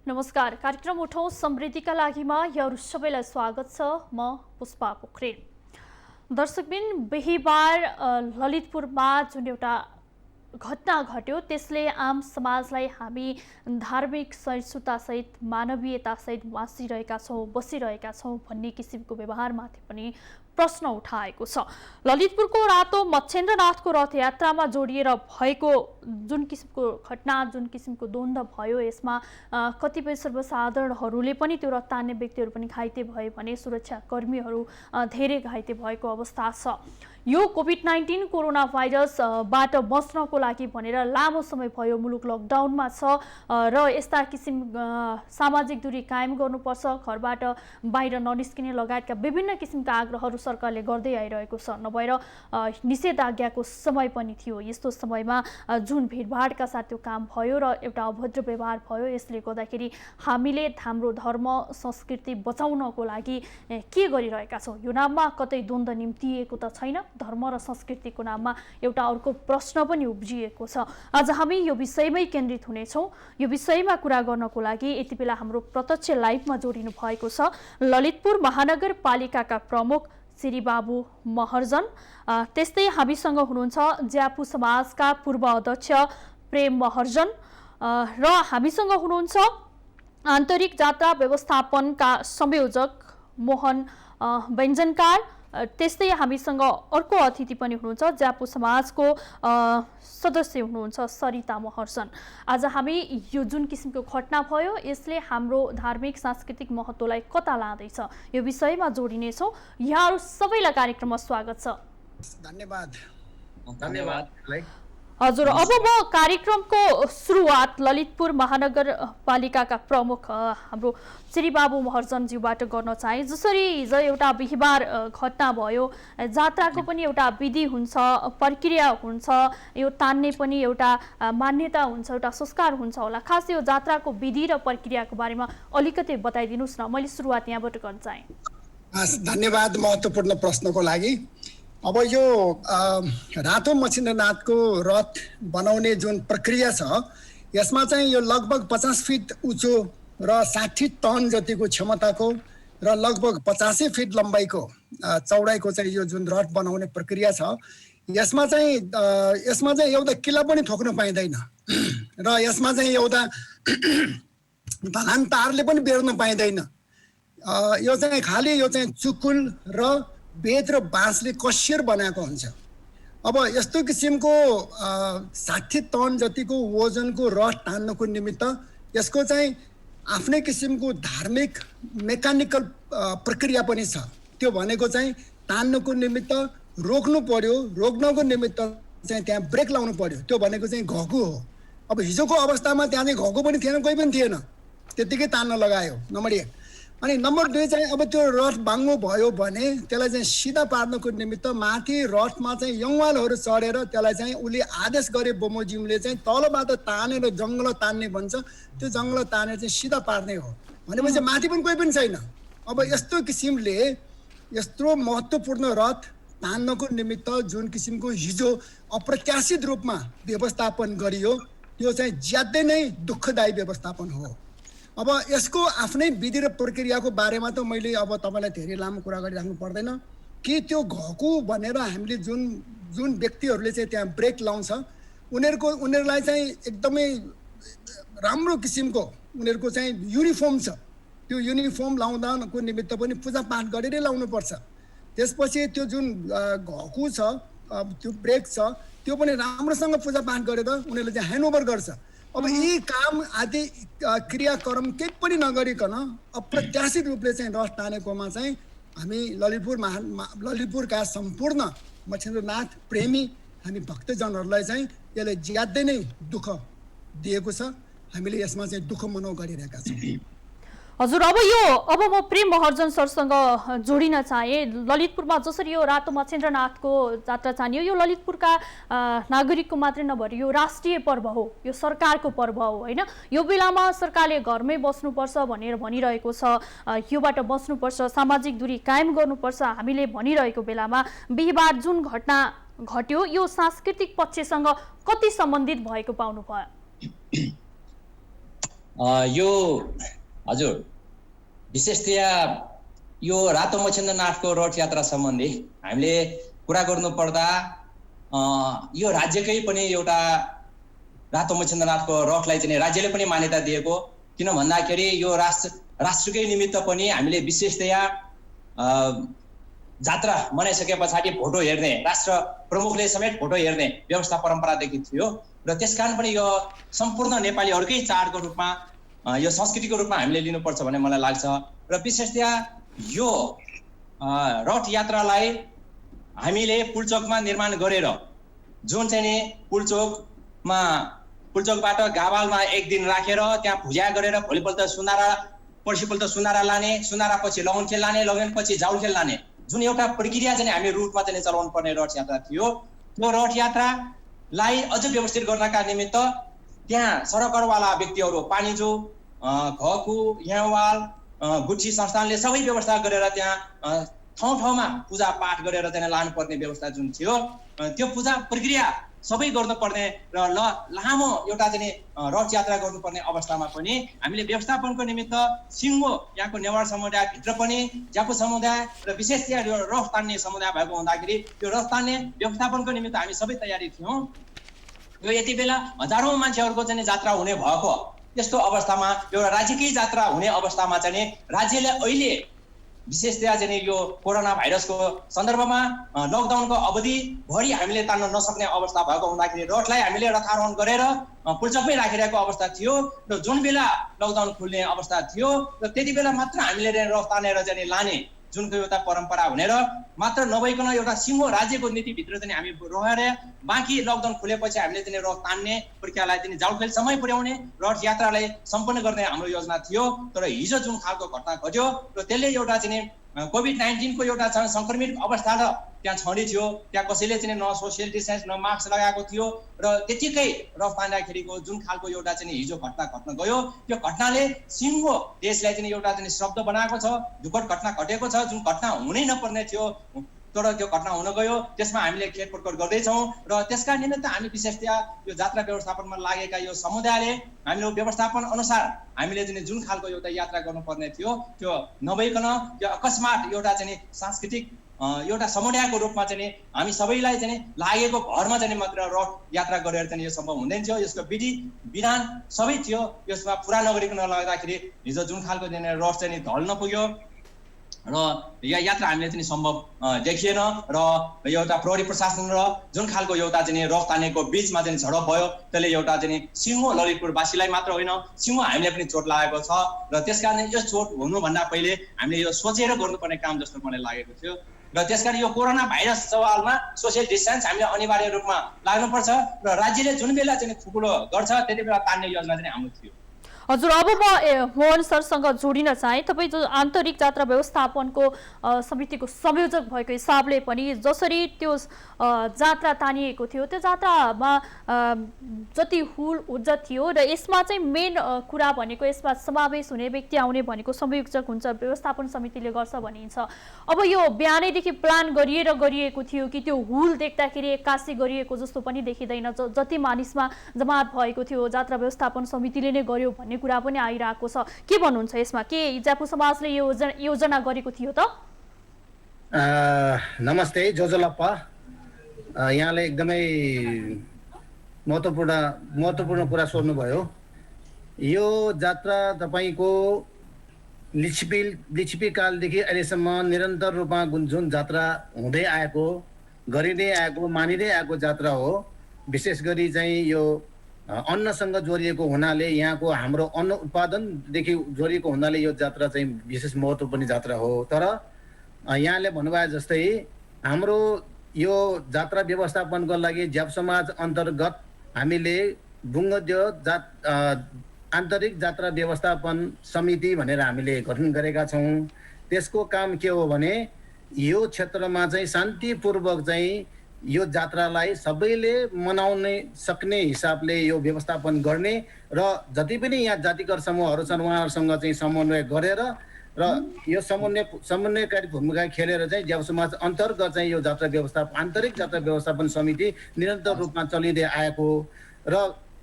नमस्कार, कार्यक्रम उठौँ समृद्धिका लागिमा यहाँहरू सबैलाई स्वागत छ। म पुष्पा पोखरेल। दर्शकबिन, बिहीबार ललितपुरमा जुन एउटा घटना घट्यो त्यसले आम समाजलाई हामी धार्मिक सहिष्णुतासहित मानवीयतासहित बाँचिरहेका छौँ, बसिरहेका छौँ भन्ने किसिमको व्यवहारमाथि पनि प्रश्न उठाएको छ। ललितपुरको रातो मच्छेन्द्रनाथको रथयात्रामा जोडिएर भएको जुन किसिमको घटना, जुन किसिमको द्वन्द भयो, यसमा कतिपय सर्वसाधारणहरूले पनि त्यो रथ तान्ने व्यक्तिहरू पनि घाइते भए भने सुरक्षाकर्मीहरू धेरै घाइते भएको अवस्था छ। यो कोभिड-19 कोरोना भाइरसबाट बच्नको लागि भनेर लामो समय भयो मुलुक लकडाउनमा छ र यस्ता किसिम सामाजिक दूरी कायम गर्नुपर्छ, घरबाट बाहिर ननिस्किने लगायतका विभिन्न किसिमका आग्रहहरू सरकारले गर्दै आइरहेको छ। नभएर निषेधाज्ञाको समय पनि थियो। यस्तो समयमा जुन भिडभाडका साथ त्यो काम भयो र एउटा अभद्र व्यवहार भयो, यसले गर्दाखेरि हामीले हाम्रो धर्म संस्कृति बचाउनको लागि के गरिरहेका छौँ? यो नाममा कतै द्वन्द निम्तिएको त छैन, धर्म र संस्कृतिको नाममा एउटा अर्को प्रश्न पनि उब्जिएको छ। आज हामी यो विषयमै केन्द्रित हुनेछौँ। यो विषयमा कुरा गर्नको लागि यति बेला हाम्रो प्रत्यक्ष लाइभमा जोडिनु भएको छ ललितपुर महानगरपालिकाका प्रमुख श्री बाबु महर्जन। त्यस्तै हामीसँग हुनुहुन्छ ज्यापु समाजका पूर्व अध्यक्ष प्रेम महर्जन र हामीसँग हुनुहुन्छ आन्तरिक जात्रा व्यवस्थापनका संयोजक मोहन व्यञ्जनकार। त्यस्तै हामीसँग अर्को अतिथि पनि हुनुहुन्छ, ज्यापु समाजको सदस्य हुनुहुन्छ सरिता महर्जन। आज हामी यो जुन किसिमको घटना भयो यसले हाम्रो धार्मिक सांस्कृतिक महत्त्वलाई कता लाँदैछ यो विषयमा जोडिनेछौँ। यहाँहरू सबैलाई कार्यक्रममा स्वागत छ। धन्यवाद। हजुर, अब म कार्यक्रमको सुरुवात ललितपुर महानगरपालिकाका प्रमुख हाम्रो श्री बाबु महर्जनज्यूबाट गर्न चाहे। जसरी हिजो एउटा बिहीबार घटना भयो, जात्राको पनि एउटा विधि हुन्छ, प्रक्रिया हुन्छ, यो तान्ने पनि एउटा मान्यता हुन्छ, एउटा संस्कार हुन्छ होला। खास यो जात्राको विधि र प्रक्रियाको बारेमा अलिकति बताइदिनुहोस् न। मैले सुरुवात यहाँबाट गर्न चाहेँ। धन्यवाद महत्त्वपूर्ण प्रश्नको लागि। अब यो रातो मच्छेन्द्रनाथको रथ बनाउने जुन प्रक्रिया छ, यसमा चाहिँ यो लगभग 50 फिट उच्चो र 60 टन जतिको क्षमताको र लगभग 85 फिट लम्बाइको चौडाइको चाहिँ यो जुन रथ बनाउने प्रक्रिया छ, यसमा चाहिँ एउटा किल्ला पनि ठोक्न पाइँदैन र यसमा चाहिँ एउटा ढलान तारले पनि बेर्न पाइँदैन। यो चाहिँ खालि यो चाहिँ चुकुल र बेत र बाँसले कसिएर बनाएको हुन्छ। अब यस्तो किसिमको 60 टन जतिको वजनको रथ तान्नको निमित्त यसको चाहिँ आफ्नै किसिमको धार्मिक मेकानिकल प्रक्रिया पनि छ। त्यो भनेको चाहिँ तान्नको निमित्त रोक्नु पर्यो, रोक्नको निमित्त चाहिँ त्यहाँ ब्रेक लाउनु पर्यो। त्यो भनेको चाहिँ घगु हो। अब हिजोको अवस्थामा त्यहाँ चाहिँ घगु पनि थिएन, कोही पनि थिएन, त्यतिकै तान्न लगायो, नम्बर 1। अनि नम्बर 2 चाहिँ अब त्यो रथ बाङ्गो भयो भने त्यसलाई चाहिँ सिधा पार्नको निमित्त माथि रथमा चाहिँ यङवालहरू चढेर त्यसलाई चाहिँ उसले आदेश गरे, बमोजिमले चाहिँ तलबाट तानेर जङ्गल तान्ने भन्छ, त्यो जङ्गल तानेर चाहिँ सिधा पार्ने हो भनेपछि माथि पनि कोही पनि छैन। अब यस्तो किसिमले यत्रो महत्त्वपूर्ण रथ तान्नको निमित्त जुन किसिमको हिजो अप्रत्याशित रूपमा व्यवस्थापन गरियो, त्यो चाहिँ ज्यादै नै दुःखदायी व्यवस्थापन हो। अब यसको आफ्नै विधि र प्रक्रियाको बारेमा त मैले अब तपाईँलाई धेरै लामो कुरा गरिराख्नु पर्दैन कि त्यो घकु भनेर हामीले जुन व्यक्तिहरूले चाहिँ त्यहाँ ब्रेक लाउँछ उनीहरूलाई चाहिँ एकदमै राम्रो किसिमको उनीहरूको चाहिँ युनिफर्म छ। त्यो युनिफर्म लाउँदाको निमित्त पनि पूजापाठ गरेरै लाउनुपर्छ। त्यसपछि त्यो जुन घकु छ, त्यो ब्रेक छ, त्यो पनि राम्रोसँग पूजापाठ गरेर उनीहरूले चाहिँ ह्यान्डओभर गर्छ। अब यी काम आदि क्रियाक्रम केही पनि नगरिकन अप्रत्याशित रूपले चाहिँ रथ तानेकोमा चाहिँ हामी ललितपुरका सम्पूर्ण मच्छेन्द्रनाथ प्रेमी हामी भक्तजनहरूलाई चाहिँ यसले ज्यादै नै दुःख दिएको छ। हामीले यसमा चाहिँ दुःख मनाउ गरिरहेका छौँ। हजुर, अब म प्रेम महर्जन सरसँग जोडिन चाहे। ललितपुरमा जसरी यो रातो मच्छेन्द्रनाथको जात्रा चानियो, यो ललितपुरका नागरिकको मात्रै नभएर यो राष्ट्रिय पर्व हो, यो सरकारको पर्व हो होइन। यो बेलामा सरकारले घरमै बस्नुपर्छ भनेर भनिरहेको छ, योबाट बस्नुपर्छ, सामाजिक दूरी कायम गर्नुपर्छ हामीले भनिरहेको बेलामा बिहीबार जुन घटना घट्यो यो सांस्कृतिक पक्षसँग कति सम्बन्धित भएको पाउनु भयो? यो हजुर विशेषतया यो रातो मच्छिन्द्रनाथको रथ यात्रा सम्बन्धी हामीले कुरा गर्नुपर्दा यो राज्यकै पनि एउटा रातो मच्छिन्द्रनाथको रथलाई चाहिँ राज्यले पनि मान्यता दिएको, किन भन्दाखेरि यो राष्ट्रकै निमित्त पनि हामीले विशेषतया जात्रा मनाइसके पछाडि फोटो हेर्ने, राष्ट्र प्रमुखले समेत फोटो हेर्ने व्यवस्था परम्परादेखि थियो र त्यसकारण पनि यो सम्पूर्ण नेपालीहरूकै चाडको रूपमा यो संस्कृतिको रूपमा हामीले लिनुपर्छ भन्ने मलाई लाग्छ। र विशेषतया यो रथ यात्रालाई हामीले पुल्चोकमा निर्माण गरेर जुन चाहिँ नि पुल्चोकबाट गावालमा एक दिन राखेर त्यहाँ पूजा गरेर भोलिपल्ट सुनारा, पर्सिपल्ट सुनारा लाने, सुनारा पछि लगनखेल लाने, लगन पछि जाउलखेल लाने जुन एउटा प्रक्रिया चाहिँ हामी रुटमा चाहिँ चलाउनु पर्ने रथ यात्रा थियो, त्यो रथ यात्रालाई अझ व्यवस्थित गर्नका निमित्त त्यहाँ सडकरवाला व्यक्तिहरू पानीजो, घकु, यहाँवाल, गुठी संस्थानले सबै व्यवस्था गरेर त्यहाँ ठाउँ-ठाउँमा पूजा पाठ गरेर चाहिँ लानुपर्ने व्यवस्था जुन थियो, त्यो पूजा प्रक्रिया सबै गर्नुपर्ने र लामो एउटा चाहिँ रथ यात्रा गर्नुपर्ने अवस्थामा पनि हामीले व्यवस्थापनको निमित्त सिङ्गो यहाँको नेवार समुदायभित्र पनि ज्यापु समुदाय र विशेषतया यो रथ तान्ने समुदाय भएको हुँदाखेरि यो रथ तान्ने व्यवस्थापनको निमित्त हामी सबै तयारी थियौँ। यो यति बेला हजारौँ मान्छेहरूको चाहिँ जात्रा हुने भएको यस्तो अवस्थामा एउटा राज्यकै जात्रा हुने अवस्थामा चाहिँ राज्यले अहिले विशेषतया चाहिँ यो कोरोना भाइरसको सन्दर्भमा लकडाउनको अवधिभरि हामीले तान्न नसक्ने अवस्था भएको हुँदाखेरि रथलाई हामीले रथारोहण गरेर पुल्चोकमै राखिरहेको अवस्था थियो र जुन बेला लकडाउन खुल्ने अवस्था थियो र त्यति बेला मात्र हामीले रथ तानेर चाहिँ लाने जुनको एउटा परम्परा हुने र मात्र नभइकन एउटा सिङ्गो राज्यको नीतिभित्र चाहिँ हामी रहेर बाँकी लकडाउन खुलेपछि हामीले चाहिँ रथ तान्ने प्रक्रियालाई चाहिँ जाउलखेलसम्मै पुर्याउने रथ यात्रालाई सम्पन्न गर्ने हाम्रो योजना थियो। तर हिजो जुन खालको घटना घट्यो र त्यसले एउटा चाहिँ कोभिड-19 को एउटा संक्रमित अवस्था र त्यहाँ छँदै थियो, त्यहाँ कसैले चाहिँ न सोसियल डिस्टेन्स न मास्क लगाएको थियो र त्यतिकै रथ तान्दाखेरिको जुन खालको एउटा चाहिँ हिजो घटना घट्न गयो, त्यो घटनाले सिङ्गो देशलाई चाहिँ एउटा चाहिँ शब्द बनाएको छ, दुःखद घटना घटेको छ, जुन घटना हुनै नपर्ने थियो तर त्यो घटना हुन गयो। त्यसमा हामीले खेदप्रकट गर्दैछौँ र त्यसका निमित्त हामी विशेषतया यो जात्रा व्यवस्थापनमा लागेका यो समुदायले हामीले व्यवस्थापन अनुसार हामीले चाहिँ जुन खालको एउटा यात्रा गर्नुपर्ने थियो त्यो नभइकन त्यो अकस्मात एउटा चाहिँ सांस्कृतिक एउटा समुदायको रूपमा चाहिँ हामी सबैलाई चाहिँ लागेको घरमा चाहिँ मात्र रथ यात्रा गरेर चाहिँ यो सम्भव हुँदैन थियो। यसको विधि विधान सबै थियो, यसमा पुरा नगरिकन लाग्दाखेरि हिजो जुन खालको चाहिँ रथ चाहिँ ढल्न पुग्यो र यो यात्रा हामीले चाहिँ सम्भव देखिएन र एउटा प्रहरी प्रशासन र जुन खालको एउटा चाहिँ रथ तानेको बिचमा चाहिँ झडप भयो, त्यसले एउटा चाहिँ सिङ्गो ललितपुरवासीलाई मात्र होइन सिङ्गो हामीले पनि चोट लागेको छ र त्यसकारण यो चोट हुनुभन्दा पहिले हामीले यो सोचेर गर्नुपर्ने काम जस्तो मलाई लागेको थियो र त्यसकारण यो कोरोना भाइरस सवालमा सोसियल डिस्टेन्स हामीले अनिवार्य रूपमा लाग्नुपर्छ र राज्यले जुन बेला चाहिँ खुकुलो गर्छ त्यति बेला तान्ने योजना चाहिँ हाम्रो थियो। हजुर, अब म मोहन सरसँग जोडिन चाहे। तपाईँ जो आन्तरिक जात्रा व्यवस्थापनको समितिको संयोजक भएको हिसाबले पनि जसरी त्यो जात्रा तानिएको थियो त्यो जात्रामा जति हुल उज्जत थियो र यसमा चाहिँ मेन कुरा भनेको यसमा समावेश हुने व्यक्ति आउने भनेको संयोजक हुन्छ, व्यवस्थापन समितिले गर्छ भनिन्छ। अब यो बिहानैदेखि प्लान गरिएको थियो कि त्यो हुल देख्दाखेरि एक्कासी गरिएको जस्तो पनि देखिँदैन, जति मानिसमा जमात भएको थियो जात्रा व्यवस्थापन समितिले नै गर्यो भन्ने कुरा पनि आइरहेको छ। के भन्नुहुन्छ यसमा, के ज्यापु समाजले योजना गरेको थियो त? नमस्ते जोजलप्पा, यहाँले एकदमै महत्त्वपूर्ण कुरा सोध्नुभयो। यो जात्रा तपाईँको लिच्छिपी कालदेखि अहिलेसम्म निरन्तर रूपमा जुन जात्रा हुँदै आएको, गरिँदै आएको, मानिँदै आएको जात्रा हो। विशेष गरी चाहिँ यो अन्नसँग जोडिएको हुनाले, यहाँको हाम्रो अन्न उत्पादनदेखि जोडिएको हुनाले यो जात्रा चाहिँ विशेष महत्त्वपूर्ण जात्रा हो। तर यहाँले भन्नुभयो जस्तै हाम्रो यो जात्रा व्यवस्थापनको लागि ज्याप समाज अन्तर्गत हामीले बुङ्गदेव आन्तरिक जात्रा व्यवस्थापन समिति भनेर हामीले गठन गरेका छौँ। त्यसको काम के हो भने यो क्षेत्रमा चाहिँ शान्तिपूर्वक चाहिँ यो जात्रालाई सबैले मनाउने सक्ने हिसाबले यो व्यवस्थापन गर्ने र जति पनि यहाँ जातिगत समूहहरू छन् उहाँहरूसँग चाहिँ समन्वय गरेर र यो समन्वयकारी भूमिका खेलेर चाहिँ ज्याप समाज अन्तर्गत चाहिँ यो जात्रा व्यवस्थापन आन्तरिक जात्रा व्यवस्थापन समिति निरन्तर रूपमा चलिँदै आएको र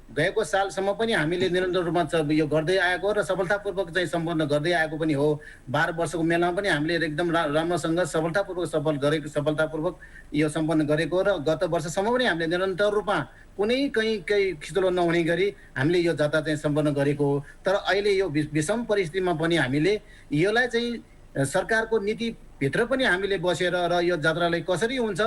गएको सालसम्म पनि हामीले निरन्तर रूपमा यो गर्दै आएको र सफलतापूर्वक चाहिँ सम्पन्न गर्दै आएको पनि हो। 12 वर्षको मेलामा पनि हामीले एकदम राम्रोसँग सफलतापूर्वक यो सम्पन्न गरेको र गत वर्षसम्म पनि हामीले निरन्तर रूपमा कुनै कहीँ खिचलो नहुने गरी हामीले यो जात्रा चाहिँ सम्पन्न गरेको हो। तर अहिले यो विषम परिस्थितिमा पनि हामीले यसलाई चाहिँ सरकारको नीतिभित्र पनि हामीले बसेर र यो जात्रालाई कसरी हुन्छ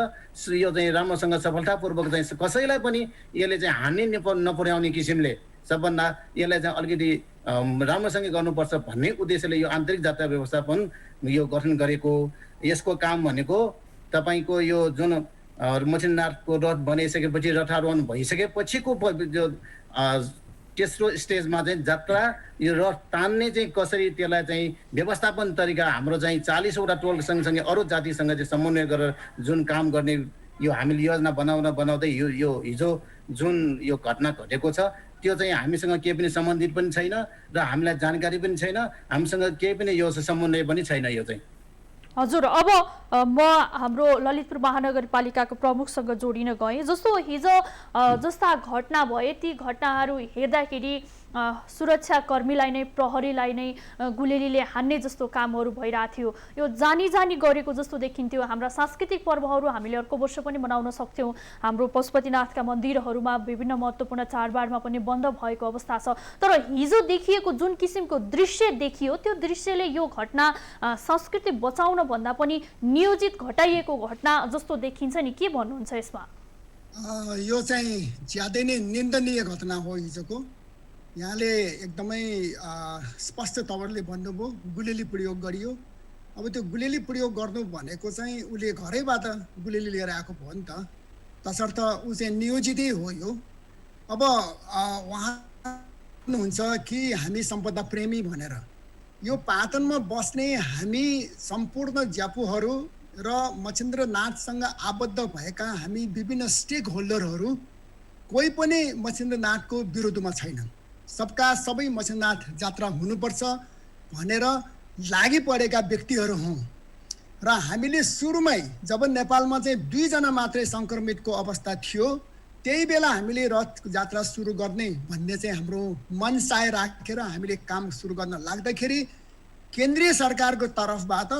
यो चाहिँ राम्रोसँग सफलतापूर्वक चाहिँ कसैलाई पनि यसले चाहिँ हानि नपुर्याउने किसिमले सबभन्दा यसलाई चाहिँ अलिकति राम्रोसँग गर्नुपर्छ भन्ने उद्देश्यले यो आन्तरिक जात्रा व्यवस्थापन यो गठन गरेको। यसको काम भनेको तपाईँको यो जुन मछिन्द्रनाथको रथ बनाइसकेपछि रथारोहण भइसकेपछिको जो तेस्रो स्टेजमा चाहिँ जात्रा यो रथ तान्ने चाहिँ कसरी त्यसलाई चाहिँ व्यवस्थापन तरिका हाम्रो चाहिँ 40वटा टोल सँगसँगै अरू जातिसँग चाहिँ समन्वय गरेर जुन काम गर्ने यो हामीले योजना बनाउँदै यो हिजो जुन यो घटना घटेको छ त्यो चाहिँ हामीसँग केही पनि सम्बन्धित पनि छैन र हामीलाई जानकारी पनि छैन, हामीसँग केही पनि यो समन्वय पनि छैन यो चाहिँ। हजुर, अब म हाम्रो ललितपुर महानगरपालिकाको प्रमुखसँग जोडिन गएँ। जस्तो हिजो जस्ता घटना भए ती घटनाहरू हेर्दाखेरि सुरक्षाकर्मीलाई नै प्रहरीलाई नै गुलेलीले हान्ने जस्तो कामहरू भइरहेको थियो। यो जानी गरेको जस्तो देखिन्थ्यो। हाम्रा सांस्कृतिक पर्वहरू हामीले अर्को वर्ष पनि मनाउन सक्थ्यौँ। हाम्रो पशुपतिनाथका मन्दिरहरूमा विभिन्न महत्त्वपूर्ण चाडबाडमा पनि बन्द भएको अवस्था छ। तर हिजो देखिएको जुन किसिमको दृश्य देखियो त्यो दृश्यले यो घटना संस्कृति बचाउन भन्दा पनि नियोजित घटाइएको घटना जस्तो देखिन्छ नि, के भन्नुहुन्छ यसमा? यो चाहिँ ज्यादै नै निन्दनीय घटना हो हिजोको। यहाँले एकदमै स्पष्ट तवरले भन्नुभयो गुलेली प्रयोग गरियो। अब त्यो गुलेली प्रयोग गर्नु भनेको चाहिँ उसले घरैबाट गुलेली लिएर आएको भयो नि त, तसर्थ ऊ चाहिँ नियोजितै हो यो। अब उहाँ हुनुहुन्छ कि हामी सम्पदा प्रेमी भनेर, यो पाटनमा बस्ने हामी सम्पूर्ण ज्यापुहरू र मछिन्द्रनाथसँग आबद्ध भएका हामी विभिन्न स्टेक होल्डरहरू कोही पनि मछिन्द्रनाथको विरोधमा छैनन्। सबै मछिन्द्रनाथ जात्रा हुनुपर्छ भनेर लागि परेका व्यक्तिहरू हौँ र हामीले सुरुमै जब नेपालमा चाहिँ 2 जना मात्रै सङ्क्रमितको अवस्था थियो त्यही बेला हामीले रथ जात्रा सुरु गर्ने भन्ने चाहिँ हाम्रो मनसाय राखेर हामीले काम सुरु गर्न लाग्दाखेरि केन्द्रीय सरकारको तर्फबाट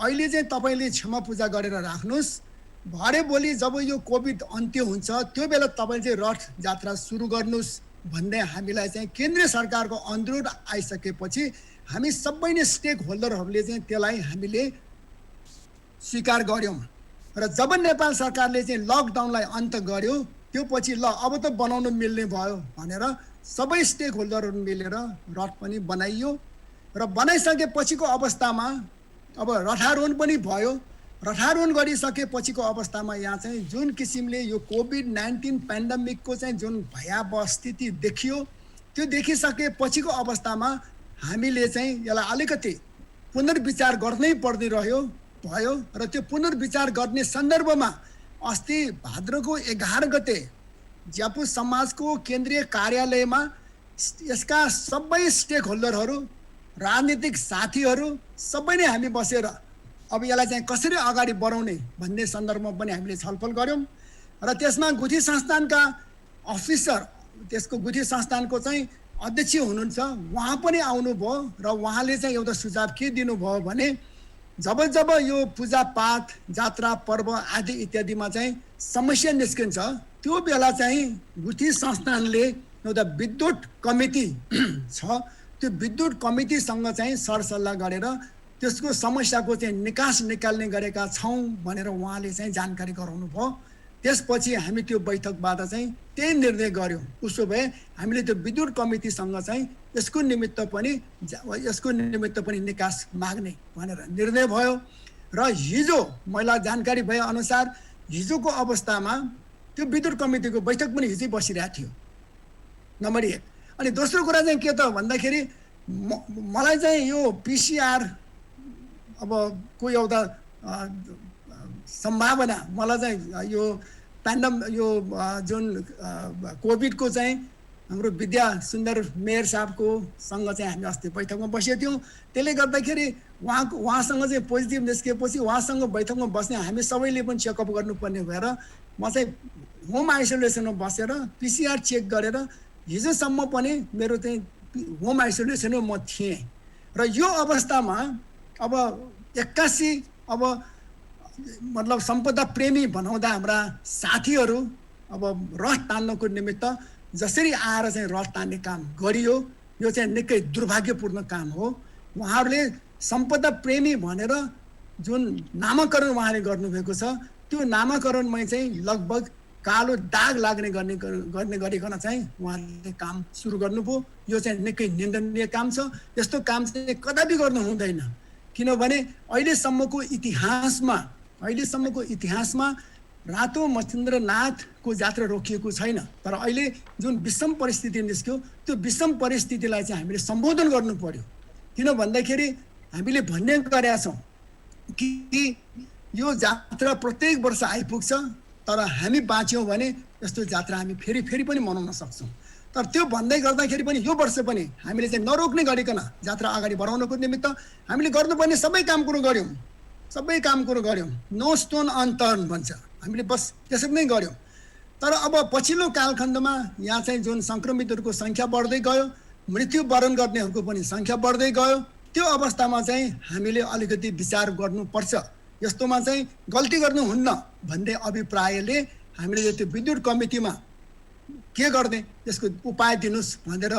अहिले चाहिँ तपाईँले क्षमा पूजा गरेर राख्नुहोस्, भरे भोलि जब यो कोभिड अन्त्य हुन्छ त्यो बेला तपाईँले चाहिँ रथ जात्रा सुरु गर्नुहोस् भन्ने हामीलाई चाहिँ केन्द्रीय सरकारको अनुरोध आइसकेपछि हामी सबै नै स्टेक होल्डरहरूले चाहिँ त्यसलाई हामीले स्वीकार गऱ्यौँ र जब नेपाल सरकारले चाहिँ लकडाउनलाई अन्त गर्यो त्यो पछि ल अब त बनाउन मिल्ने भयो भनेर सबै स्टेक होल्डरहरू मिलेर रथ पनि बनाइयो र बनाइसकेपछिको अवस्थामा अब रथारोहण पनि भयो। रथारोहण गरिसकेपछिको अवस्थामा यहाँ चाहिँ जुन किसिमले यो कोभिड-19 पेन्डेमिकको चाहिँ जुन भयावह स्थिति देखियो त्यो देखिसकेपछिको अवस्थामा हामीले चाहिँ यसलाई अलिकति पुनर्विचार गर्नै पर्ने भयो र त्यो पुनर्विचार गर्ने सन्दर्भमा अस्ति भाद्रको 11 गते ज्यापु समाजको केन्द्रीय कार्यालयमा यसका सबै स्टेक होल्डरहरू राजनीतिक साथीहरू सबै नै हामी बसेर अब यसलाई चाहिँ कसरी अगाडि बढाउने भन्ने सन्दर्भमा पनि हामीले छलफल गऱ्यौँ र त्यसमा गुठी संस्थानका अफिसर त्यसको गुठी संस्थानको चाहिँ अध्यक्ष हुनुहुन्छ उहाँ पनि आउनुभयो र उहाँले चाहिँ एउटा सुझाव के दिनुभयो भने जब यो पूजापाठ जात्रा पर्व आदि इत्यादिमा चाहिँ समस्या निस्किन्छ त्यो बेला चाहिँ गुठी संस्थानले एउटा विद्युत कमिटी छ, त्यो विद्युत कमिटीसँग चाहिँ सरसल्लाह गरेर त्यसको समस्याको चाहिँ निकास निकाल्ने गरेका छौँ भनेर उहाँले चाहिँ जानकारी गराउनु भयो। त्यसपछि हामी त्यो बैठकबाट चाहिँ त्यही निर्णय गऱ्यौँ। उसो भए हामीले त्यो विद्युत कमिटीसँग चाहिँ यसको निमित्त पनि निकास माग्ने भनेर निर्णय भयो र हिजो मलाई जानकारी भए अनुसार हिजोको अवस्थामा त्यो विद्युत कमिटीको बैठक पनि हिजै बसिरहेको थियो, नम्बर 1। अनि दोस्रो कुरा चाहिँ के त भन्दाखेरि मलाई चाहिँ यो पिसिआर अब कोही एउटा सम्भावना मलाई चाहिँ यो यो जुन कोभिडको चाहिँ हाम्रो विद्या सुन्दर मेयर साहबको सँग चाहिँ हामी अस्ति बैठकमा बसेका थियौँ। त्यसले गर्दाखेरि उहाँसँग चाहिँ पोजिटिभ निस्किएपछि उहाँसँग बैठकमा बस्ने हामी सबैले पनि चेकअप गर्नुपर्ने भएर म चाहिँ होम आइसोलेसनमा बसेर पिसिआर चेक गरेर हिजोसम्म पनि मेरो चाहिँ होम आइसोलेसनमा म थिएँ र यो अवस्थामा अब 81 अब मतलब सम्पदा प्रेमी बनाउँदा हाम्रा साथीहरू अब रथ तान्नको निमित्त जसरी आएर चाहिँ रथ तान्ने काम गरियो यो चाहिँ निकै दुर्भाग्यपूर्ण काम हो। उहाँहरूले सम्पदा प्रेमी भनेर जुन नामाकरण उहाँले गर्नुभएको छ त्यो नामाकरणमै चाहिँ लगभग कालो दाग लाग्ने गर्ने गरिकन चाहिँ उहाँले काम सुरु गर्नुभयो। यो चाहिँ निकै निन्दनीय काम छ। यस्तो काम चाहिँ कदापि गर्नु हुँदैन, किनभने अहिलेसम्मको इतिहासमा रातो मच्छिन्द्रनाथको जात्रा रोकिएको छैन। तर अहिले जुन विषम परिस्थिति निस्क्यो त्यो विषम परिस्थितिलाई चाहिँ हामीले सम्बोधन गर्नु पर्यो। किन भन्दाखेरि हामीले भन्ने गरेका छौँ कि यो जात्रा प्रत्येक वर्ष आइपुग्छ, तर हामी बाँच्यौँ भने यस्तो जात्रा हामी फेरि पनि मनाउन सक्छौँ। तर त्यो भन्दै गर्दाखेरि पनि यो वर्ष पनि हामीले चाहिँ नरोक्ने गरिकन जात्रा अगाडि बढाउनको निमित्त हामीले गर्नुपर्ने सबै काम कुरो गऱ्यौँ। नो स्टोन अनटर्न भन्छ, हामीले बस त्यसरी नै गऱ्यौँ। तर अब पछिल्लो कालखण्डमा यहाँ चाहिँ जुन सङ्क्रमितहरूको सङ्ख्या बढ्दै गयो, मृत्युवरण गर्नेहरूको पनि सङ्ख्या बढ्दै गयो, त्यो अवस्थामा चाहिँ हामीले अलिकति विचार गर्नुपर्छ। यस्तोमा चाहिँ गल्ती गर्नुहुन्न भन्ने अभिप्रायले हामीले यो त्यो विद्युत कमिटीमा के गर्ने यसको उपाय दिनुहोस् भनेर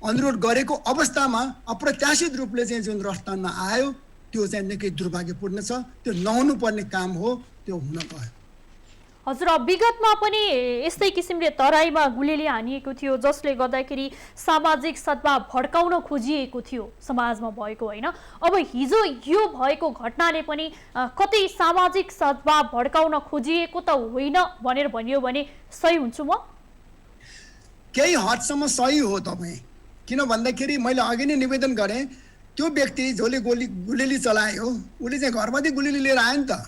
अनुरोध गरेको अवस्थामा अप्रत्याशित रूपले चाहिँ जुन रथ तान्न आयो त्यो चाहिँ निकै दुर्भाग्यपूर्ण छ। त्यो नहुनु पर्ने काम हो, त्यो हुन गयो। हजुर, विगतमा पनि यस्तै किसिमले तराईमा गुलेली हानिएको थियो, जसले गर्दाखेरि सामाजिक सद्भाव भड्काउन खोजिएको थियो समाजमा भएको, होइन? अब हिजो यो भएको घटनाले पनि कतै सामाजिक सद्भाव भड्काउन खोजिएको त होइन भनेर भनियो भने सही हुन्छु म? केही हदसम्म सही हो तपाईँ। किन भन्दाखेरि मैले अघि नै निवेदन गरेँ, त्यो व्यक्ति जसले गुलेली चलायो उसले चाहिँ घरमाथि गुलेली लिएर आयो नि त।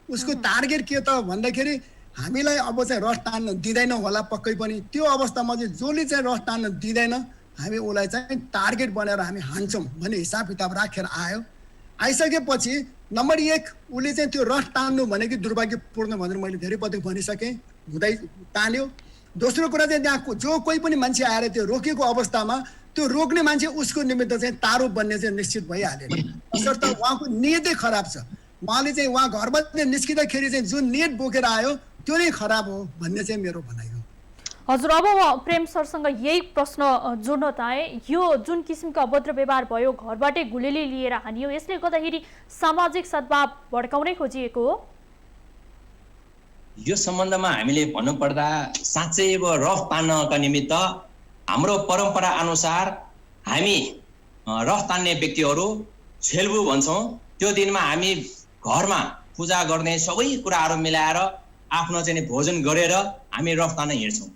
उसको टार्गेट के त भन्दाखेरि हामीलाई अब चाहिँ रथ तान्न दिँदैन होला पक्कै पनि। त्यो अवस्थामा चाहिँ जसले चाहिँ रथ तान्न दिँदैन हामी उसलाई चाहिँ टार्गेट बनाएर हामी हान्छौँ भन्ने हिसाब किताब राखेर आइसकेपछि नम्बर 1 उसले चाहिँ त्यो रथ तान्नु भनेको दुर्भाग्यपूर्ण भनेर मैले धेरै पटक भनिसकेँ, हुँदै तान्यो। दोस्रो कुरा चाहिँ त्यहाँ जो कोही पनि मान्छे आएर त्यो रोकेको अवस्थामा त्यो रोक्ने मान्छे उसको निमित्त चाहिँ तारो बन्ने चाहिँ निश्चित भइहाल्यो। तसर्थ उहाँको नियतै खराब छ। उहाँले चाहिँ उहाँ घरबाट निस्किँदाखेरि चाहिँ जुन नियत बोकेर आयो त्यो नै खराब हो भन्ने चाहिँ मेरो भनाइ हो। हजुर, अब म प्रेम सरसँग यही प्रश्न जोड्न चाहे, यो जुन किसिमको अभद्र व्यवहार भयो, घरबाटै गुलेली लिएर हानियो, यसले गर्दाखेरि सामाजिक सद्भाव भड्काउनै खोजिएको हो? यो सम्बन्धमा हामीले भन्नुपर्दा साँच्चै अब रथ तान्नका निमित्त हाम्रो परम्परा अनुसार हामी रथ तान्ने व्यक्तिहरू छेल्बु भन्छौँ। त्यो दिनमा हामी घरमा पूजा गर्ने सबै कुराहरू मिलाएर आफ्नो चाहिँ भोजन गरेर हामी रथ तान्न हिँड्छौँ।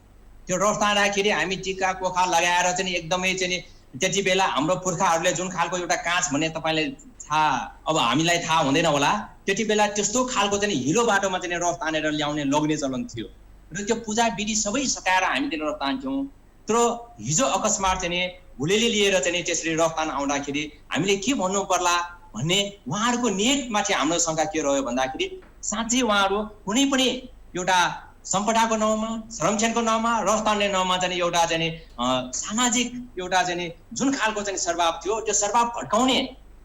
त्यो रथ तान्दाखेरि हामी टिका कोखा लगाएर चाहिँ एकदमै चाहिँ त्यति बेला हाम्रो पुर्खाहरूले जुन खालको एउटा काँच भन्ने तपाईँले थाहा, अब हामीलाई थाहा हुँदैन होला, त्यति बेला त्यस्तो खालको चाहिँ हिलो बाटोमा चाहिँ रथ तानेर लग्ने चलन थियो र त्यो पूजा विधि सबै सकाएर हामी त्यो रथ तान्थ्यौँ। तर हिजो अकस्मात चाहिँ गुलेली लिएर चाहिँ त्यसरी रथ तान्न आउँदाखेरि हामीले के भन्नु पर्ला भन्ने उहाँहरूको नियतमाथि हाम्रो शङ्का के रह्यो भन्दाखेरि साँच्चै उहाँहरू कुनै पनि एउटा सम्पदाको नाउँमा, संरक्षणको नाउँमा, रथ तान्ने नाउँमा चाहिँ एउटा चाहिँ सामाजिक एउटा चाहिँ जुन खालको चाहिँ सद्भाव थियो त्यो सद्भाव भड्काउने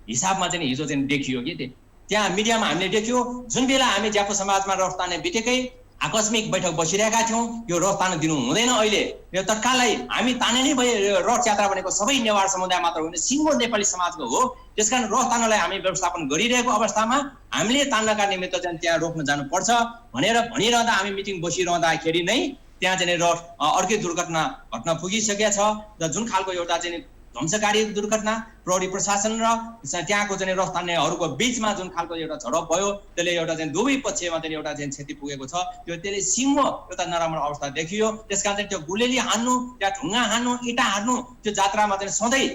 हिसाबमा चाहिँ हिजो चाहिँ देखियो कि त्यहाँ मिडियामा हामीले देख्यो। जुन बेला हामी ज्यापो समाजमा रथ तान्ने बित्तिकै आकस्मिक बैठक बसिरहेका थियौँ, यो रथ तान्न दिनु हुँदैन, अहिले यो तत्कालै हामी तान्ने नै भयो। रथ यात्रा भनेको सबै नेवार समुदाय मात्र होइन, सिङ्गो नेपाली समाजको हो। त्यसकारण रथ तान्नलाई हामी व्यवस्थापन गरिरहेको अवस्थामा हामीले तान्नका निमित्त चाहिँ त्यहाँ रोक्न जानुपर्छ भनेर भनिरहँदा हामी मिटिङ बसिरहँदाखेरि नै त्यहाँ चाहिँ रथ अर्कै दुर्घटना घट्न पुगिसकेको छ। र जुन खालको एउटा चाहिँ ध्वंसकारी दुर्घटना प्रहरी प्रशासन र त्यहाँको चाहिँ रथ तान्नेहरूको बिचमा जुन खालको एउटा झडप भयो त्यसले एउटा चाहिँ दुवै पक्षमा चाहिँ एउटा चाहिँ क्षति पुगेको छ। त्यो त्यसले सिङ्गो एउटा नराम्रो अवस्था देखियो। त्यसकारण चाहिँ त्यो गुलेली हान्नु, त्यहाँ ढुङ्गा हान्नु, इँटा हान्नु त्यो जात्रामा चाहिँ सधैँ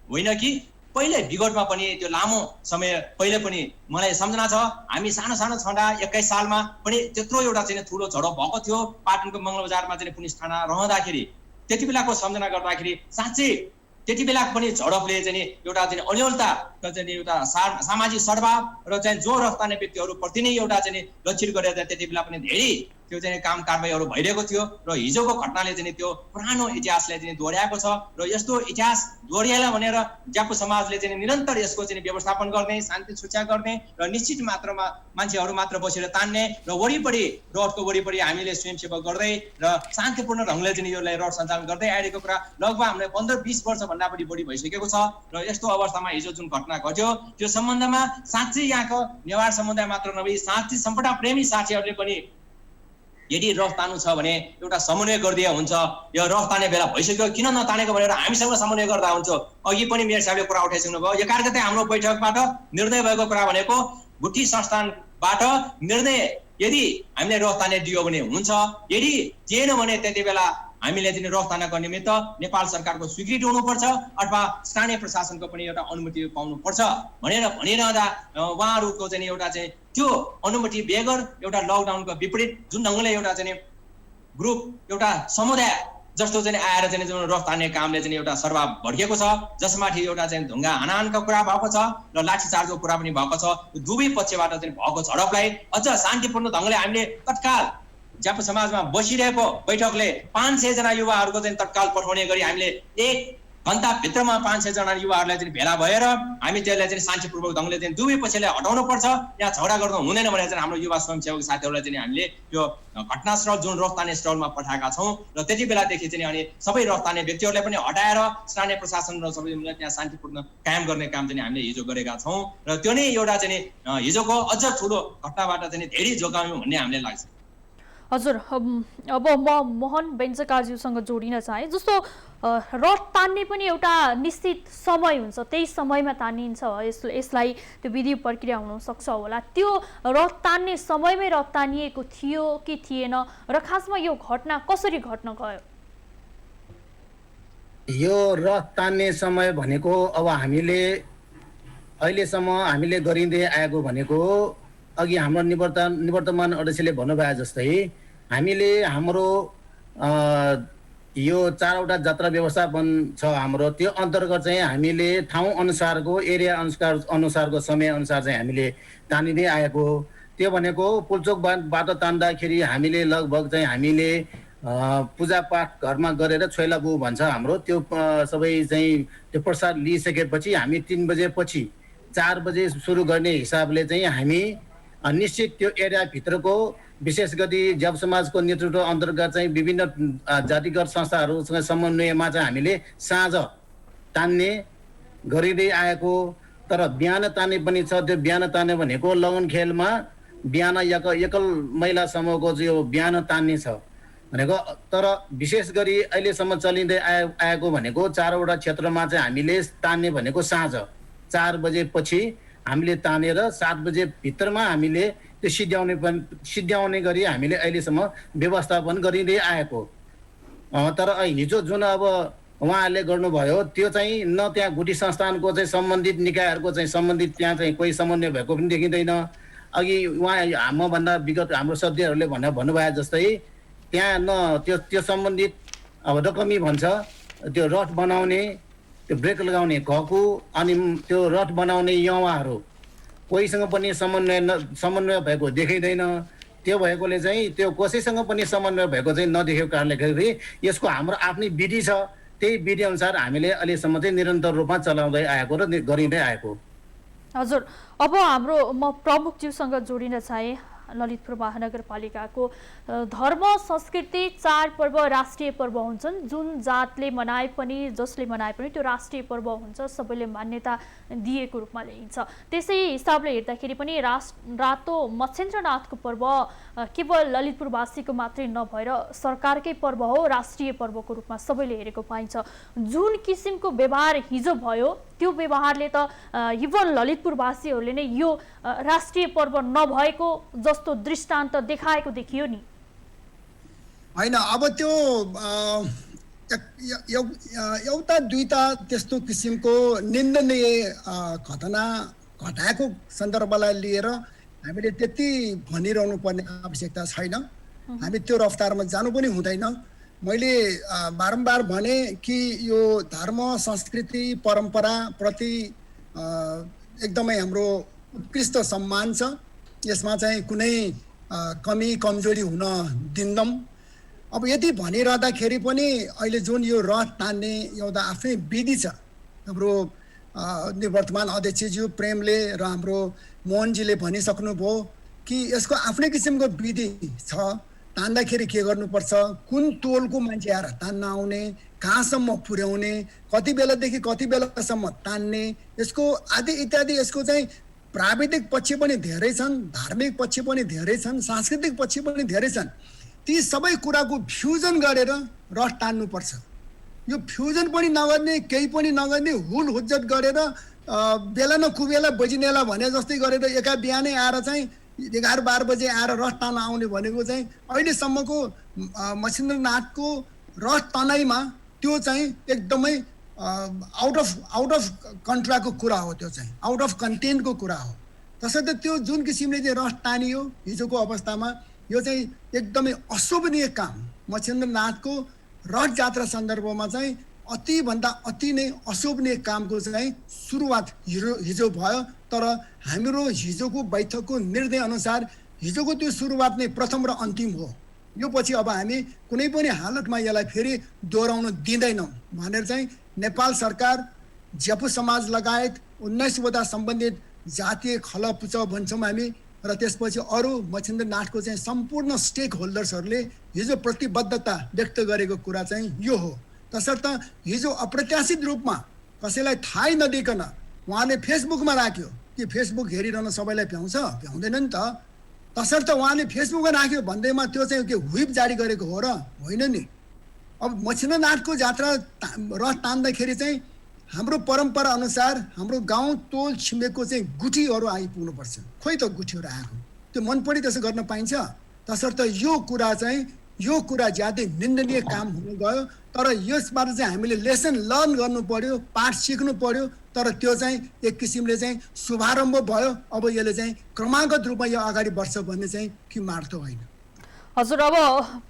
होइन कि पहिले विगतमा पनि त्यो लामो समय पहिले पनि मलाई सम्झना छ, हामी सानो छँदा 21 सालमा पनि त्यत्रो एउटा चाहिँ ठुलो झडप भएको थियो पाटनको मङ्गलबजारमा चाहिँ पुलिस थाना रहँदाखेरि। त्यति बेलाको सम्झना गर्दाखेरि साँच्चै त्यति बेला पनि झडपले चाहिँ एउटा चाहिँ अन्योलता र चाहिँ एउटा सामाजिक सद्भाव र चाहिँ जो रथ तान्ने व्यक्तिहरूप्रति नै एउटा चाहिँ लक्षित गरेर त्यति बेला पनि धेरै त्यो चाहिँ काम कारबाहीहरू भइरहेको थियो र हिजोको घटनाले चाहिँ त्यो पुरानो इतिहासलाई चाहिँ दोहोऱ्याएको छ र यस्तो इतिहास दोहोऱ्याएला भनेर ज्यापु समाजले चाहिँ निरन्तर यसको चाहिँ व्यवस्थापन गर्ने, शान्ति सुरक्षा गर्ने र निश्चित मात्रामा मान्छेहरू मात्र बसेर तान्ने र वरिपरि रडको वरिपरि हामीले स्वयंसेवक गर्दै र शान्तिपूर्ण ढङ्गले चाहिँ यसलाई रड सञ्चालन गर्दै आइरहेको कुरा लगभग हामीले 15-20 वर्षभन्दा बढी भइसकेको छ र यस्तो अवस्थामा हिजो जुन घटना घट्यो त्यो सम्बन्धमा साँच्चै यहाँको नेवार समुदाय मात्र नभई साँच्चै सम्पदा प्रेमी साथीहरूले पनि यदि रथ तान्नु छ भने एउटा समन्वय गरिदिए हुन्छ। यो रथ तान्ने बेला भइसक्यो, किन नतानेको भनेर हामीसँग समन्वय गर्दा हुन्छ। अघि पनि मेयर साहबले कुरा उठाइसक्नु भयो। 11 गते हाम्रो बैठकबाट निर्णय भएको कुरा भनेको गुठी संस्थानबाट निर्णय यदि हामीले रथ तान्ने दियो भने हुन्छ, यदि दिएन भने त्यति बेला हामीले चाहिँ रथ तान्नको निमित्त नेपाल सरकारको स्वीकृति हुनुपर्छ अथवा स्थानीय प्रशासनको पनि एउटा अनुमति पाउनुपर्छ भनिरहँदा उहाँहरूको चाहिँ एउटा चाहिँ त्यो अनुमति बेगर एउटा लकडाउनको विपरीत जुन ढङ्गले एउटा चाहिँ ग्रुप एउटा समुदाय जस्तो चाहिँ आएर चाहिँ जुन रथ तान्ने कामले चाहिँ एउटा सर्वा भड्किएको छ, जसमाथि एउटा चाहिँ ढुङ्गा हानाहानको कुरा भएको छ र लाठीचार्जको कुरा पनि भएको छ। दुवै पक्षबाट चाहिँ भएको झडपलाई अझ शान्तिपूर्ण ढङ्गले हामीले तत्काल ज्यापु समाजमा बसिरहेको बैठकले 500 जना युवाहरूको चाहिँ तत्काल पठाउने गरी हामीले 1 घण्टाभित्रमा 500 जना युवाहरूलाई चाहिँ भेला भएर हामी त्यसलाई चाहिँ शान्तिपूर्वक ढङ्गले चाहिँ दुवै पक्षलाई हटाउनु पर्छ, यहाँ झगडा गर्नु हुँदैन भनेर चाहिँ हाम्रो युवा स्वयंसेवक साथीहरूलाई चाहिँ हामीले यो घटनास्थल जुन रथ तान्ने स्थलमा पठाएका छौँ र त्यति बेलादेखि चाहिँ अनि सबै रथ तान्ने व्यक्तिहरूलाई पनि हटाएर स्थानीय प्रशासन र सबै त्यहाँ शान्तिपूर्ण कायम गर्ने काम चाहिँ हामीले हिजो गरेका छौँ र त्यो नै एउटा चाहिँ हिजोको अझ ठुलो घटनाबाट चाहिँ धेरै जोगायौँ भन्ने हामीले लाग्छ। हजुर, अब म मोहन बेन्जकाज्यूसँग जोडिन चाहे। जस्तो रथ तान्ने पनि एउटा निश्चित समय हुन्छ, त्यही समयमा तानिन्छ, यसलाई त्यो विधि प्रक्रिया हुनसक्छ होला। त्यो रथ तान्ने समयमै रथ तानिएको थियो कि थिएन र खासमा यो घटना कसरी घट्न गयो? यो रथ तान्ने समय भनेको अब हामीले अहिलेसम्म हामीले गरिँदै आएको भनेको अघि हाम्रो निवर्तमान अध्यक्षले भन्नुभए जस्तै हामीले हाम्रो यो 4वटा जात्रा व्यवस्थापन छ हाम्रो, त्यो अन्तर्गत चाहिँ हामीले ठाउँ अनुसारको एरिया अनुसारको समय अनुसार चाहिँ हामीले तानिँदै आएको। त्यो भनेको पुल्चोकबाट तान्दाखेरि हामीले लगभग चाहिँ हामीले पूजापाठ घरमा गरेर छोइलाबु भन्छ हाम्रो, त्यो सबै चाहिँ त्यो प्रसाद लिइसकेपछि हामी 3 बजेपछि 4 बजे सुरु गर्ने हिसाबले चाहिँ हामी निश्चित त्यो एरियाभित्रको विशेष गरी ज्यापु समाजको नेतृत्व अन्तर्गत चाहिँ विभिन्न जातिगत संस्थाहरूसँग समन्वयमा चाहिँ हामीले साँझ तान्ने गरिँदै आएको। तर बिहान तान्ने पनि छ। त्यो बिहान तान्ने भनेको लगन खेलमा बिहान एकल महिला समूहको जो बिहान तान्ने छ भनेको। तर विशेष गरी अहिलेसम्म चलिँदै आएको भनेको 4वटा क्षेत्रमा चाहिँ हामीले तान्ने भनेको साँझ 4 बजेपछि हामीले तानेर 7 बजे भित्रमा हामीले त्यो सिद्ध्याउने गरी हामीले अहिलेसम्म व्यवस्थापन गरिँदै आएको। तर हिजो जुन अब उहाँहरूले गर्नुभयो त्यो चाहिँ न त्यहाँ गुठी संस्थानको चाहिँ सम्बन्धित निकायहरूको चाहिँ सम्बन्धित त्यहाँ चाहिँ कोही समन्वय भएको पनि देखिँदैन। अघि उहाँ मभन्दा विगत हाम्रो सदस्यहरूले भन्नुभयो जस्तै त्यहाँ न त्यो सम्बन्धित अब रकमी भन्छ त्यो रथ बनाउने त्यो ब्रेक लगाउने घकु अनि त्यो रथ बनाउने युवाहरू कोहीसँग पनि समन्वय भएको देखिँदैन। त्यो भएकोले चाहिँ त्यो कसैसँग पनि समन्वय भएको चाहिँ नदेखेको कारणले गर्दाखेरि यसको हाम्रो आफ्नै विधि छ, त्यही विधि अनुसार हामीले अहिलेसम्म चाहिँ निरन्तर रूपमा चलाउँदै आएको र गरिँदै आएको। हजुर, अब हाम्रो म प्रमुखज्यूसँग जोडिन चाहे। ललितपुर महानगरपालिकाको धर्म संस्कृति चाडपर्व राष्ट्रिय पर्व हुन्छन्, जुन जातले मनाए पनि जसले मनाए पनि त्यो राष्ट्रिय पर्व हुन्छ, सबैले मान्यता दिएको रूपमा लिइन्छ। त्यसै हिसाबले हेर्दाखेरि पनि रातो मच्छेन्द्रनाथको पर्व केवल ललितपुरवासीको मात्रै नभएर सरकारकै पर्व हो, राष्ट्रिय पर्वको रूपमा सबैले हेरेको पाइन्छ। जुन किसिमको व्यवहार हिजो भयो त्यो व्यवहारले त इभन ललितपुरवासीहरूले नै यो राष्ट्रिय पर्व नभएको जस्तो दृष्टान्त देखाएको देखियो नि। होइन, अब त्यो एउटा दुईटा त्यस्तो किसिमको निन्दनीय घटना घटाएको सन्दर्भलाई लिएर हामीले त्यति भनिरहनु पर्ने आवश्यकता छैन। हामी त्यो रफ्तारमा जानु पनि हुँदैन। मैले बारम्बार भने कि यो धर्म संस्कृति परम्परा प्रति एकदमै हाम्रो उत्कृष्ट सम्मान छ। यसमा चाहिँ कुनै कमी कमजोरी हुन दिन्नौँ। अब यति भनिरहँदाखेरि पनि अहिले जुन यो रथ तान्ने एउटा आफ्नै विधि छ, हाम्रो निवर्तमान अध्यक्षज्यू प्रेमले र हाम्रो मोहनजीले भनिसक्नुभयो कि यसको आफ्नै किसिमको विधि छ। तान्दाखेरि के गर्नुपर्छ, कुन तोलको मान्छे आएर तान्न आउने, कहाँसम्म पुर्याउने, कति बेलादेखि कति बेलासम्म तान्ने, यसको आदि इत्यादि। यसको चाहिँ प्राविधिक पक्ष पनि धेरै छन्, धार्मिक पक्ष पनि धेरै छन्, सांस्कृतिक पक्ष पनि धेरै छन्। ती सबै कुराको फ्युजन गरेर रथ तान्नुपर्छ। यो फ्युजन पनि नगर्ने, केही पनि नगर्ने, हुल हुज्जत गरेर बेला न कुबेला बजिनेला भने जस्तै गरेर एका बिहानै आएर चाहिँ 11-12 बजे आएर रथ तान्न आउने भनेको चाहिँ अहिलेसम्मको मछिन्द्रनाथको रथ तनाइमा त्यो चाहिँ एकदमै आउट अफ कन्ट्राको कुरा हो। त्यो चाहिँ आउट अफ कन्टेन्टको कुरा हो। तसर्थ त्यो जुन किसिमले चाहिँ रथ तानियो हिजोको अवस्थामा, यो चाहिँ एकदमै अशोभनीय काम। मछिन्द्रनाथको रथ जात्रा सन्दर्भमा चाहिँ अतिभन्दा अति नै अशोभनीय कामको चाहिँ सुरुवात हिजो भयो। तर हाम्रो हिजोको बैठकको निर्णय अनुसार हिजोको त्यो सुरुवात नै प्रथम र अन्तिम हो। यो पछि अब हामी कुनै पनि हालतमा यसलाई फेरि दोहोऱ्याउन दिँदैनौँ भनेर चाहिँ नेपाल सरकार, ज्यापु समाज लगायत 19वटा सम्बन्धित जातीय खलपुच भन्छौँ हामी, र त्यसपछि अरू मछिन्द्रनाथको चाहिँ सम्पूर्ण स्टेक होल्डर्सहरूले हिजो प्रतिबद्धता व्यक्त गरेको कुरा चाहिँ यो हो। तसर्थ हिजो अप्रत्याशित रूपमा कसैलाई थाहै नदिकन उहाँले फेसबुकमा राख्यो कि फेसबुक हेरिरहन सबैलाई भ्याउँछ, भ्याउँदैन नि त। तसर्थ उहाँले फेसबुकमा राख्यो भन्दैमा त्यो चाहिँ के व्हिप जारी गरेको हो र? होइन नि। अब मछिन्द्रनाथको जात्रा रथ तान्दाखेरि चाहिँ हाम्रो परम्परा अनुसार हाम्रो गाउँ टोल छिमेकको चाहिँ गुठीहरू आइपुग्नुपर्छ। खोइ त गुठीहरू आएको, त्यो मन पनि त्यसो गर्न पाइन्छ? तसर्थ यो कुरा ज्यादै निन्दनीय काम हुन गयो। तर यसबाट चाहिँ हामीले लेसन लर्न गर्नु पर्यो, पाठ सिक्नु पर्यो। तर त्यो चाहिँ एक किसिमले चाहिँ शुभारम्भ भयो। अब यसले चाहिँ क्रमागत रूपमा यो अगाडि बढ्छ भन्ने चाहिँ कि मार्थ होइन। हजुर, अब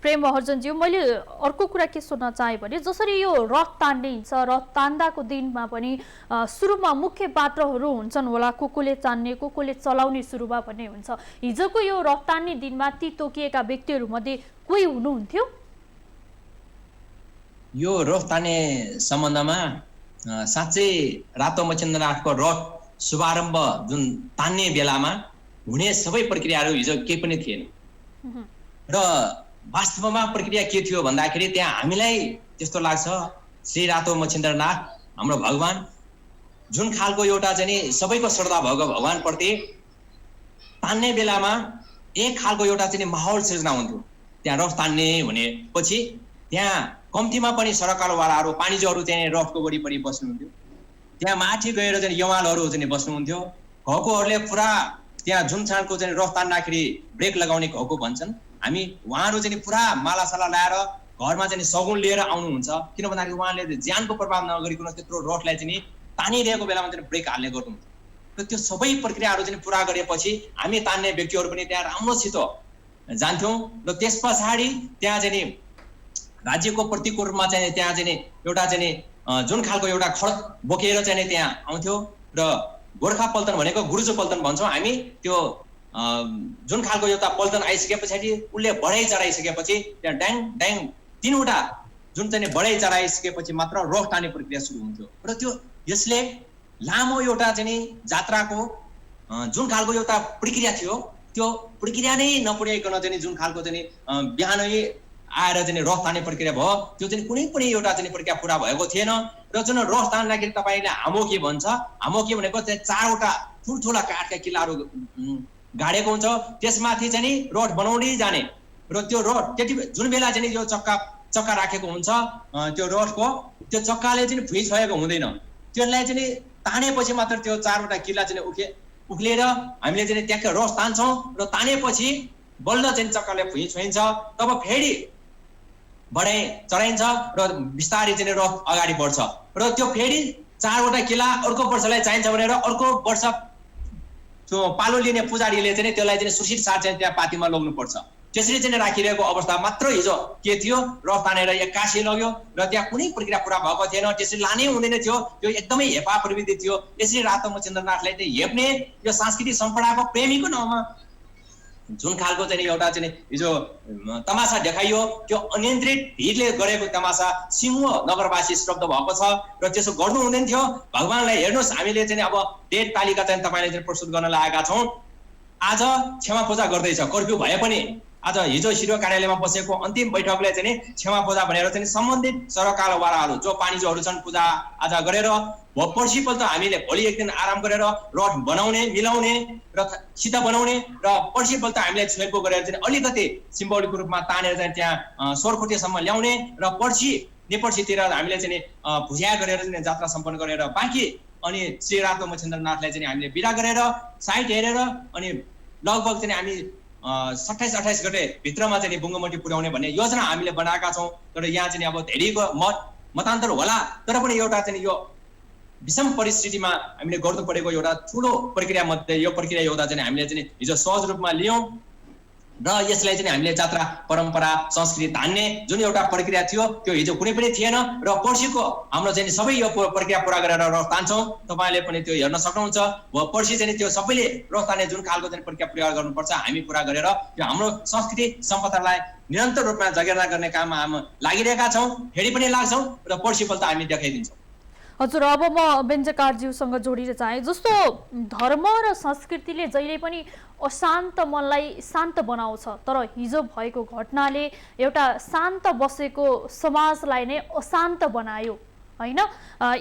प्रेम महर्जनज्यू, मैले अर्को कुरा के सोध्न चाहेँ भने जसरी यो रथ तान्ने हुन्छ, रथ तान्दाको दिनमा पनि सुरुमा मुख्य पात्रहरू हुन्छन् होला, कोले तान्ने, कोले चलाउने सुरुमा भन्ने हुन्छ। हिजोको यो रथ तान्ने दिनमा ती तोकिएका व्यक्तिहरूमध्ये कोही हुनुहुन्थ्यो? यो रथ तान्ने सम्बन्धमा साँच्चै रातो मछिन्द्रनाथको रथ शुभारम्भ जुन तान्ने बेलामा हुने सबै प्रक्रियाहरू हिजो केही पनि थिएन। र वास्तवमा प्रक्रिया के थियो भन्दाखेरि त्यहाँ हामीलाई त्यस्तो लाग्छ, श्री रातो मछिन्द्रनाथ हाम्रो भगवान जुन खालको एउटा चाहिँ सबैको श्रद्धा भएको भगवानप्रति तान्ने बेलामा एक खालको एउटा चाहिँ माहौल सृजना हुन्थ्यो। त्यहाँ रथ तान्ने भनेपछि त्यहाँ कम्तीमा पनि सरकारवालाहरू, वाणिज्यहरू चाहिँ रथको वरिपरि बस्नुहुन्थ्यो। त्यहाँ माथि गएर चाहिँ यमालहरू चाहिँ बस्नुहुन्थ्यो। घरकोहरूले पुरा त्यहाँ जुन छानको चाहिँ रथ तान्दाखेरि ब्रेक लगाउने घरको भन्छन्, हामी उहाँहरू चाहिँ पुरा मालासाला ल्याएर घरमा चाहिँ सगुन लिएर आउनुहुन्छ। किन भन्दाखेरि उहाँले ज्यानको प्रभाव नगरिकन त्यत्रो रथलाई चाहिँ तानिरहेको बेलामा चाहिँ ब्रेक हाल्ने गर्नुहुन्छ। र त्यो सबै प्रक्रियाहरू चाहिँ पुरा गरेपछि हामी तान्ने व्यक्तिहरू पनि त्यहाँ राम्रोसित जान्थ्यौँ। र त्यस पछाडि त्यहाँ चाहिँ राज्यको प्रतिको रूपमा चाहिँ त्यहाँ चाहिँ एउटा चाहिँ जुन खालको एउटा खड्ग बोकेर चाहिँ त्यहाँ आउँथ्यो। र गोर्खा पल्टन भनेको गुरुजो पल्टन भन्छौँ हामी। त्यो जुन खालको एउटा पल्टन आइसके पछाडि उसले बढाइ चढाइसकेपछि त्यहाँ ड्याङ ड्याङ 3वटा जुन चाहिँ बढाइ चढाइसकेपछि मात्र रथ तान्ने प्रक्रिया सुरु हुन्थ्यो। र त्यो यसले लामो एउटा चाहिँ जात्राको जुन खालको एउटा प्रक्रिया थियो त्यो प्रक्रिया नै नपुर्याइकन चाहिँ जुन खालको चाहिँ बिहानै आएर चाहिँ रथ तान्ने प्रक्रिया भयो, त्यो चाहिँ कुनै पनि एउटा चाहिँ प्रक्रिया पुरा भएको थिएन। र जुन रथ तान्दाखेरि तपाईँले हामोकी भन्छ, हामोकी भनेको चाहिँ 4वटा ठुल्ठुला काठका किल्लाहरू गाडेको हुन्छ, त्यसमाथि चाहिँ रथ बनाउँदै जाने। र त्यो रथ त्यति जुन बेला चाहिँ यो चक्का राखेको हुन्छ त्यो रथको, त्यो चक्काले चाहिँ भुइँ छोएको हुँदैन। त्यसलाई चाहिँ तानेपछि मात्र त्यो 4वटा किल्ला चाहिँ उक्लिएर हामीले चाहिँ त्यहाँ रथ तान्छौँ। र तानेपछि बल्ल चाहिँ चक्काले भुइँ छोइन्छ, तब फेरि बढाइ चढाइन्छ र बिस्तारै चाहिँ रथ अगाडि बढ्छ। र त्यो फेरि 4वटा किल्ला अर्को वर्षलाई चाहिन्छ भनेर अर्को वर्ष त्यो पालो लिने पुजारीले चाहिँ त्यसलाई चाहिँ सुशील साथ चाहिँ त्यहाँ पातीमा लग्नुपर्छ। त्यसरी चाहिँ राखिरहेको अवस्था मात्र हिजो के थियो, रथ तानेर 81 लग्यो र त्यहाँ कुनै प्रक्रिया पुरा भएको थिएन। त्यसरी लानै हुँदैन थियो, त्यो एकदमै हेपा प्रविधि थियो। यसरी रातो मछिन्द्रनाथलाई चाहिँ हेप्ने यो सांस्कृतिक सम्पदाको प्रेमीको नाउँमा जुन खालको चाहिँ एउटा चाहिँ हिजो तमासा देखाइयो त्यो अनियन्त्रित भिडले गरेको तमासा सिंह नगरवासी स्तब्ध भएको छ र त्यसो गर्नु हुँदैन थियो। भगवानलाई हेर्नुहोस्, हामीले चाहिँ अब डेट तालिका चाहिँ तपाईँले चाहिँ प्रस्तुत गर्न लागेका छौँ। आज क्षमा पूजा गर्दैछ, कर्फ्यू भए पनि आज हिजो सिडिओ कार्यालयमा बसेको अन्तिम बैठकले चाहिँ क्षमा पूजा भनेर चाहिँ सम्बन्धित सरकारवालाहरू जो पानीजोहरू छन् पूजा आज गरेर पर्सिपल्ट हामीले भोलि एक दिन आराम गरेर रड बनाउने, मिलाउने र सिधा बनाउने र पर्सिपल्ट हामीले छुलको गरेर चाहिँ अलिकति सिम्बोलिक रूपमा तानेर चाहिँ त्यहाँ सोरखोटेसम्म ल्याउने र नेपर्सीतिर हामीले चाहिँ भुज्या गरेर चाहिँ जात्रा सम्पन्न गरेर बाँकी अनि श्री रातो मच्छिन्द्रनाथलाई चाहिँ हामीले बिदा गरेर साइट हेरेर अनि लगभग चाहिँ हामी 27-28 गते भित्रमा चाहिँ बुङ्गमटी पुर्याउने भन्ने योजना हामीले बनाएका छौँ। तर यहाँ चाहिँ अब धेरैको मतान्तर होला, तर पनि एउटा चाहिँ यो विषम परिस्थितिमा हामीले गर्नु परेको एउटा ठुलो प्रक्रिया मध्ये यो प्रक्रिया एउटा चाहिँ हामीले चाहिँ हिजो सहज रूपमा लियौँ र यसलाई चाहिँ हामीले जात्रा परम्परा संस्कृति धान्ने जुन एउटा प्रक्रिया थियो त्यो हिजो कुनै पनि थिएन र पर्सिको हाम्रो चाहिँ सबै यो प्रक्रिया पुरा गरेर रस तान्छौँ। तपाईँले पनि त्यो हेर्न सक्नुहुन्छ। पर्सि चाहिँ त्यो सबैले रस तान्ने जुन खालको चाहिँ प्रक्रिया पुरा गर्नुपर्छ हामी पुरा गरेर त्यो हाम्रो संस्कृति सम्पदालाई निरन्तर रूपमा जगेर्ना गर्ने काममा हामी लागिरहेका छौँ, फेरि पनि लाग्छौँ र पर्सिपल्ट हामी देखाइदिन्छौँ। हजुर, अब म बेन्जकारज्यूसँग जोडिन चाहे। जस्तो धर्म र संस्कृतिले जहिले पनि अशान्त मनलाई शान्त बनाउँछ, तर हिजो भएको घटनाले एउटा शान्त बसेको समाजलाई नै अशान्त बनायो होइन?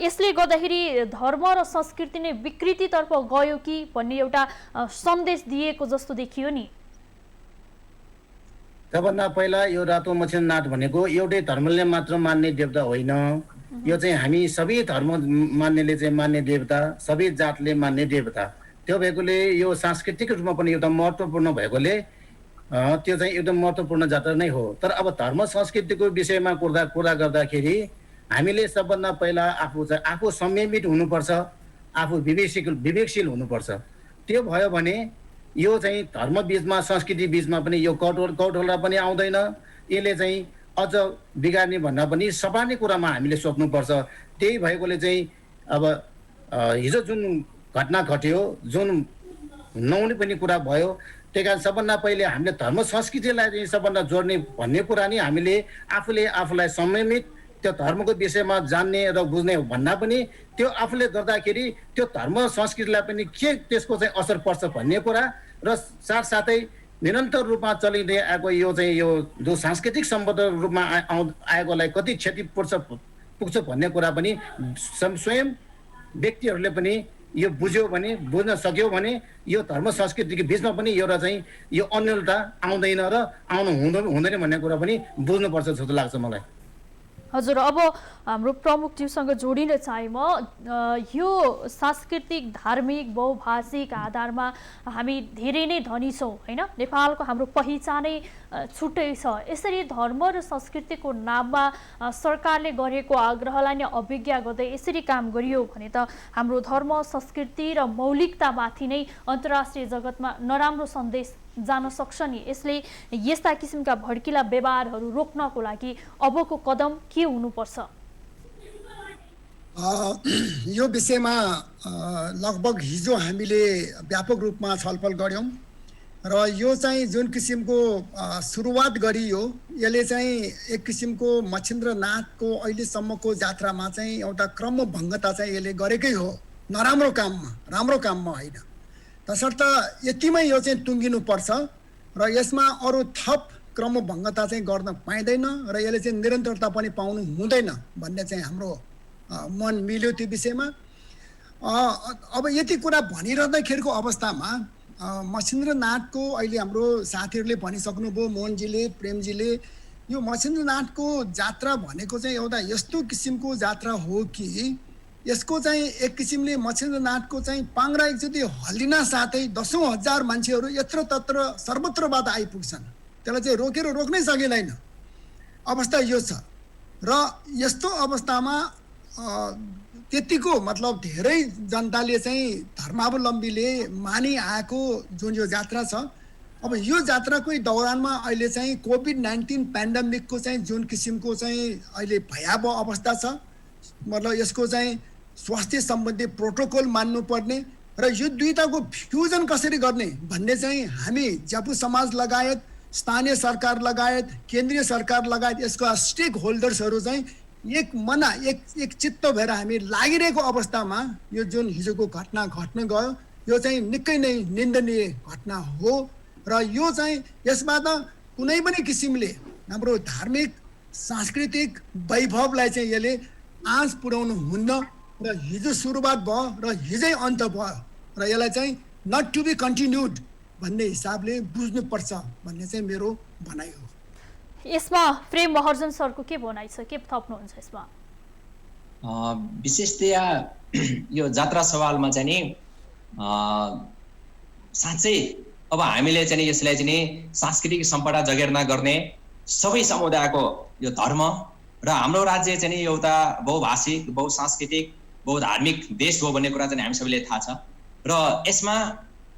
यसले गर्दाखेरि धर्म र संस्कृति नै विकृतितर्फ गयो कि भन्ने एउटा सन्देश दिएको जस्तो देखियो नि। सबभन्दा पहिला यो रातो मच्छिन्द्रनाथ भनेको एउटै धर्मले मात्र मान्ने देवता होइन। यो चाहिँ हामी सबै धर्म मान्नेले चाहिँ मान्ने देवता, सबै जातले मान्ने देवता। त्यो भएकोले यो सांस्कृतिक रूपमा पनि एउटा महत्त्वपूर्ण भएकोले त्यो चाहिँ एकदम महत्त्वपूर्ण जात्रा नै हो। तर अब धर्म संस्कृतिको विषयमा कुरा गर्दाखेरि हामीले सबभन्दा पहिला आफू संयमित हुनुपर्छ, आफू विवेकशील हुनुपर्छ। त्यो भयो भने यो चाहिँ धर्म बीचमा संस्कृति बीचमा पनि यो कौटोला पनि आउँदैन। यसले चाहिँ अझ बिगार्ने भन्दा पनि सपार्ने कुरामा हामीले सोच्नुपर्छ। त्यही भएकोले चाहिँ अब हिजो जुन घटना घट्यो, जुन नहुने पनि कुरा भयो, त्यही कारण सबभन्दा पहिले हामीले धर्म संस्कृतिलाई चाहिँ सबभन्दा जोड्ने भन्ने कुरा नि हामीले आफूलाई संयमित त्यो धर्मको विषयमा जान्ने र बुझ्ने भन्दा पनि त्यो आफूले गर्दाखेरि त्यो धर्म संस्कृतिलाई पनि के त्यसको चाहिँ असर पर्छ भन्ने कुरा र साथसाथै निरन्तर रूपमा चलिँदै आएको यो चाहिँ यो जो सांस्कृतिक सम्बद्ध रूपमा आएकोलाई कति क्षति पुग्छ भन्ने कुरा पनि स्वयं व्यक्तिहरूले पनि यो बुझ्यो भने, बुझ्न सक्यो भने यो धर्म संस्कृतिको बिचमा पनि एउटा चाहिँ यो अन्यलता आउँदैन र आउनु हुँदैन भन्ने कुरा पनि बुझ्नुपर्छ जस्तो लाग्छ मलाई। हजुर, अब हाम्रो प्रमुखज्यूसँग जोडिन चाहे म। यो सांस्कृतिक धार्मिक बहुभाषिक आधारमा हामी धेरै नै धनी छौँ होइन? नेपालको हाम्रो पहिचानै छुट्टै छ। यसरी धर्म र संस्कृतिको नाममा सरकारले गरेको आग्रहलाई नै अवज्ञा गर्दै यसरी काम गरियो भने त हाम्रो धर्म संस्कृति र मौलिकतामाथि नै अन्तर्राष्ट्रिय जगतमा नराम्रो सन्देश जान सक्छ नि। यसले यस्ता किसिमका भड्किला व्यवहारहरू रोक्नको लागि अबको कदम के हुनुपर्छ? यो विषयमा लगभग हिजो हामीले व्यापक रूपमा छलफल गऱ्यौँ र यो चाहिँ जुन किसिमको सुरुवात गरियो यसले चाहिँ एक किसिमको मच्छिन्द्रनाथको अहिलेसम्मको जात्रामा चाहिँ एउटा क्रमभङ्गता चाहिँ यसले गरेकै हो, नराम्रो काममा, राम्रो काममा होइन। तसर्थ यतिमै यो चाहिँ टुङ्गिनुपर्छ र यसमा अरू थप क्रमभङ्गता चाहिँ गर्न पाइँदैन र यसले चाहिँ निरन्तरता पनि पाउनु हुँदैन भन्ने चाहिँ हाम्रो मन मिल्यो त्यो विषयमा। अब यति कुरा भनिरहँदाखेरिको अवस्थामा मच्छिन्द्रनाथको अहिले हाम्रो साथीहरूले भनिसक्नुभयो, मोहनजीले, प्रेमजीले, यो मच्छिन्द्रनाथको जात्रा भनेको चाहिँ एउटा यस्तो किसिमको जात्रा हो कि यसको चाहिँ एक किसिमले मच्छिन्द्रनाथको चाहिँ पाङ्रा एकचोटि हल्लिन साथै 10,000 मान्छेहरू यत्रतत्र सर्वत्रबाट आइपुग्छन्। त्यसलाई चाहिँ रोक्नै सकिँदैन अवस्था यो छ। र यस्तो अवस्थामा त्यतिको मतलब धेरै जनताले चाहिँ धर्मावलम्बीले मानिआएको जुन यो जात्रा छ, अब यो जात्राकै दौरानमा अहिले चाहिँ कोभिड-19 पेन्डेमिकको चाहिँ जुन किसिमको चाहिँ अहिले भयावह अवस्था छ, मतलब यसको चाहिँ स्वास्थ्य सम्बन्धी प्रोटोकल मान्नुपर्ने, र यो दुईटाको फ्युजन कसरी गर्ने भन्ने चाहिँ हामी ज्यापु समाज लगायत स्थानीय सरकार लगायत केन्द्रीय सरकार लगायत यसका स्टेक होल्डर्सहरू चाहिँ एक चित्त भएर हामी लागिरहेको अवस्थामा यो जुन हिजोको घटना घट्न गयो यो चाहिँ निकै नै निन्दनीय घटना हो र यो चाहिँ यसबाट कुनै पनि किसिमले हाम्रो धार्मिक सांस्कृतिक वैभवलाई चाहिँ यसले आँच पुर्याउनु हुन्न र हिजो सुरुवात भयो र हिजै अन्त भयो र यसलाई चाहिँ नट टु बी कन्टिन्युड भन्ने हिसाबले बुझ्नुपर्छ भन्ने चाहिँ मेरो भनाइ हो। यसमा प्रेम महर्जन सरको के भनाइ छ, के थप्नुहुन्छ यसमा? विशेषतया यो जात्रा सवालमा चाहिँ नि साँच्चै अब हामीले चाहिँ यसलाई चाहिँ सांस्कृतिक सम्पदा जगेर्ना गर्ने सबै समुदायको यो धर्म र हाम्रो राज्य चाहिँ एउटा बहुभाषिक बहुसांस्कृतिक बहुधार्मिक देश हो भन्ने कुरा चाहिँ हामी सबैले थाहा छ र यसमा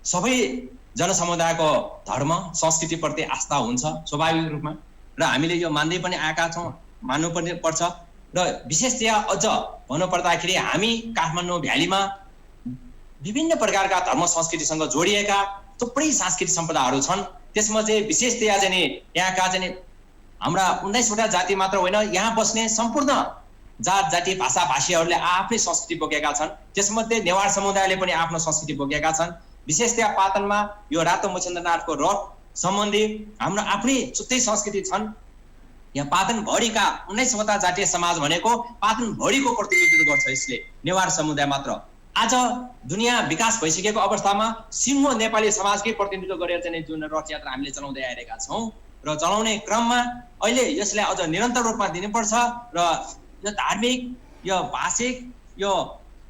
सबै जनसमुदायको धर्म संस्कृतिप्रति आस्था हुन्छ स्वाभाविक रूपमा र हामीले यो मान्दै पनि आएका छौँ, मान्नु पनि पर्छ। र विशेषतया अझ भन्नुपर्दाखेरि हामी काठमाडौँ भ्यालीमा विभिन्न प्रकारका धर्म संस्कृतिसँग जोडिएका थुप्रै सांस्कृतिक सम्पदाहरू छन्। त्यसमा चाहिँ विशेषतया चाहिँ यहाँका चाहिँ हाम्रा 19वटा जाति मात्र होइन, यहाँ बस्ने सम्पूर्ण जात जाति भाषा भाषीहरूले आफ्नै संस्कृति बोकेका छन्। त्यसमध्ये नेवार समुदायले पनि आफ्नो संस्कृति बोकेका छन्। विशेषतया पाटनमा यो रातो मच्छिन्द्रनाथको रथ सम्बन्धी हाम्रो आफ्नै छुट्टै संस्कृति छन्। यहाँ पाटनभरिका 19वटा जातीय समाज भनेको पाटनभरिको प्रतिनिधित्व गर्छ यसले, नेवार समुदाय मात्र। आज दुनियाँ विकास भइसकेको अवस्थामा सिङ्गो नेपाली समाजकै प्रतिनिधित्व गरेर चाहिँ जुन रथ यात्रा हामीले चलाउँदै आइरहेका छौँ र चलाउने क्रममा अहिले यसलाई अझ निरन्तर रूपमा दिनुपर्छ र यो धार्मिक यो भाषिक यो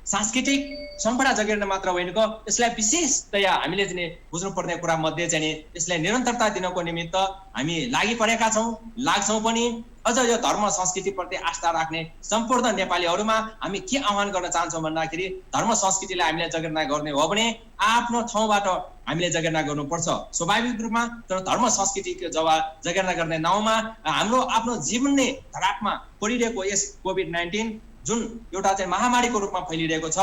सांस्कृतिक सम्पदा जगेर्न मात्र होइनको यसलाई विशेषतया हामीले चाहिँ बुझ्नुपर्ने कुरा मध्ये चाहिँ यसलाई निरन्तरता दिनको निमित्त हामी लागि परेका छौँ, लाग्छौँ पनि। अझ यो धर्म संस्कृतिप्रति आस्था राख्ने सम्पूर्ण नेपालीहरूमा हामी के आह्वान गर्न चाहन्छौँ भन्दाखेरि धर्म संस्कृतिलाई हामीले जगेर्ना गर्ने हो भने आफ्नो ठाउँबाट हामीले जगेर्ना गर्नुपर्छ स्वाभाविक रूपमा। तर धर्म संस्कृतिको जगेर्ना गर्ने नाउँमा हाम्रो आफ्नो जीवन नै धरापमा परिरहेको यस कोभिड-19 जुन एउटा चाहिँ महामारीको रूपमा फैलिरहेको छ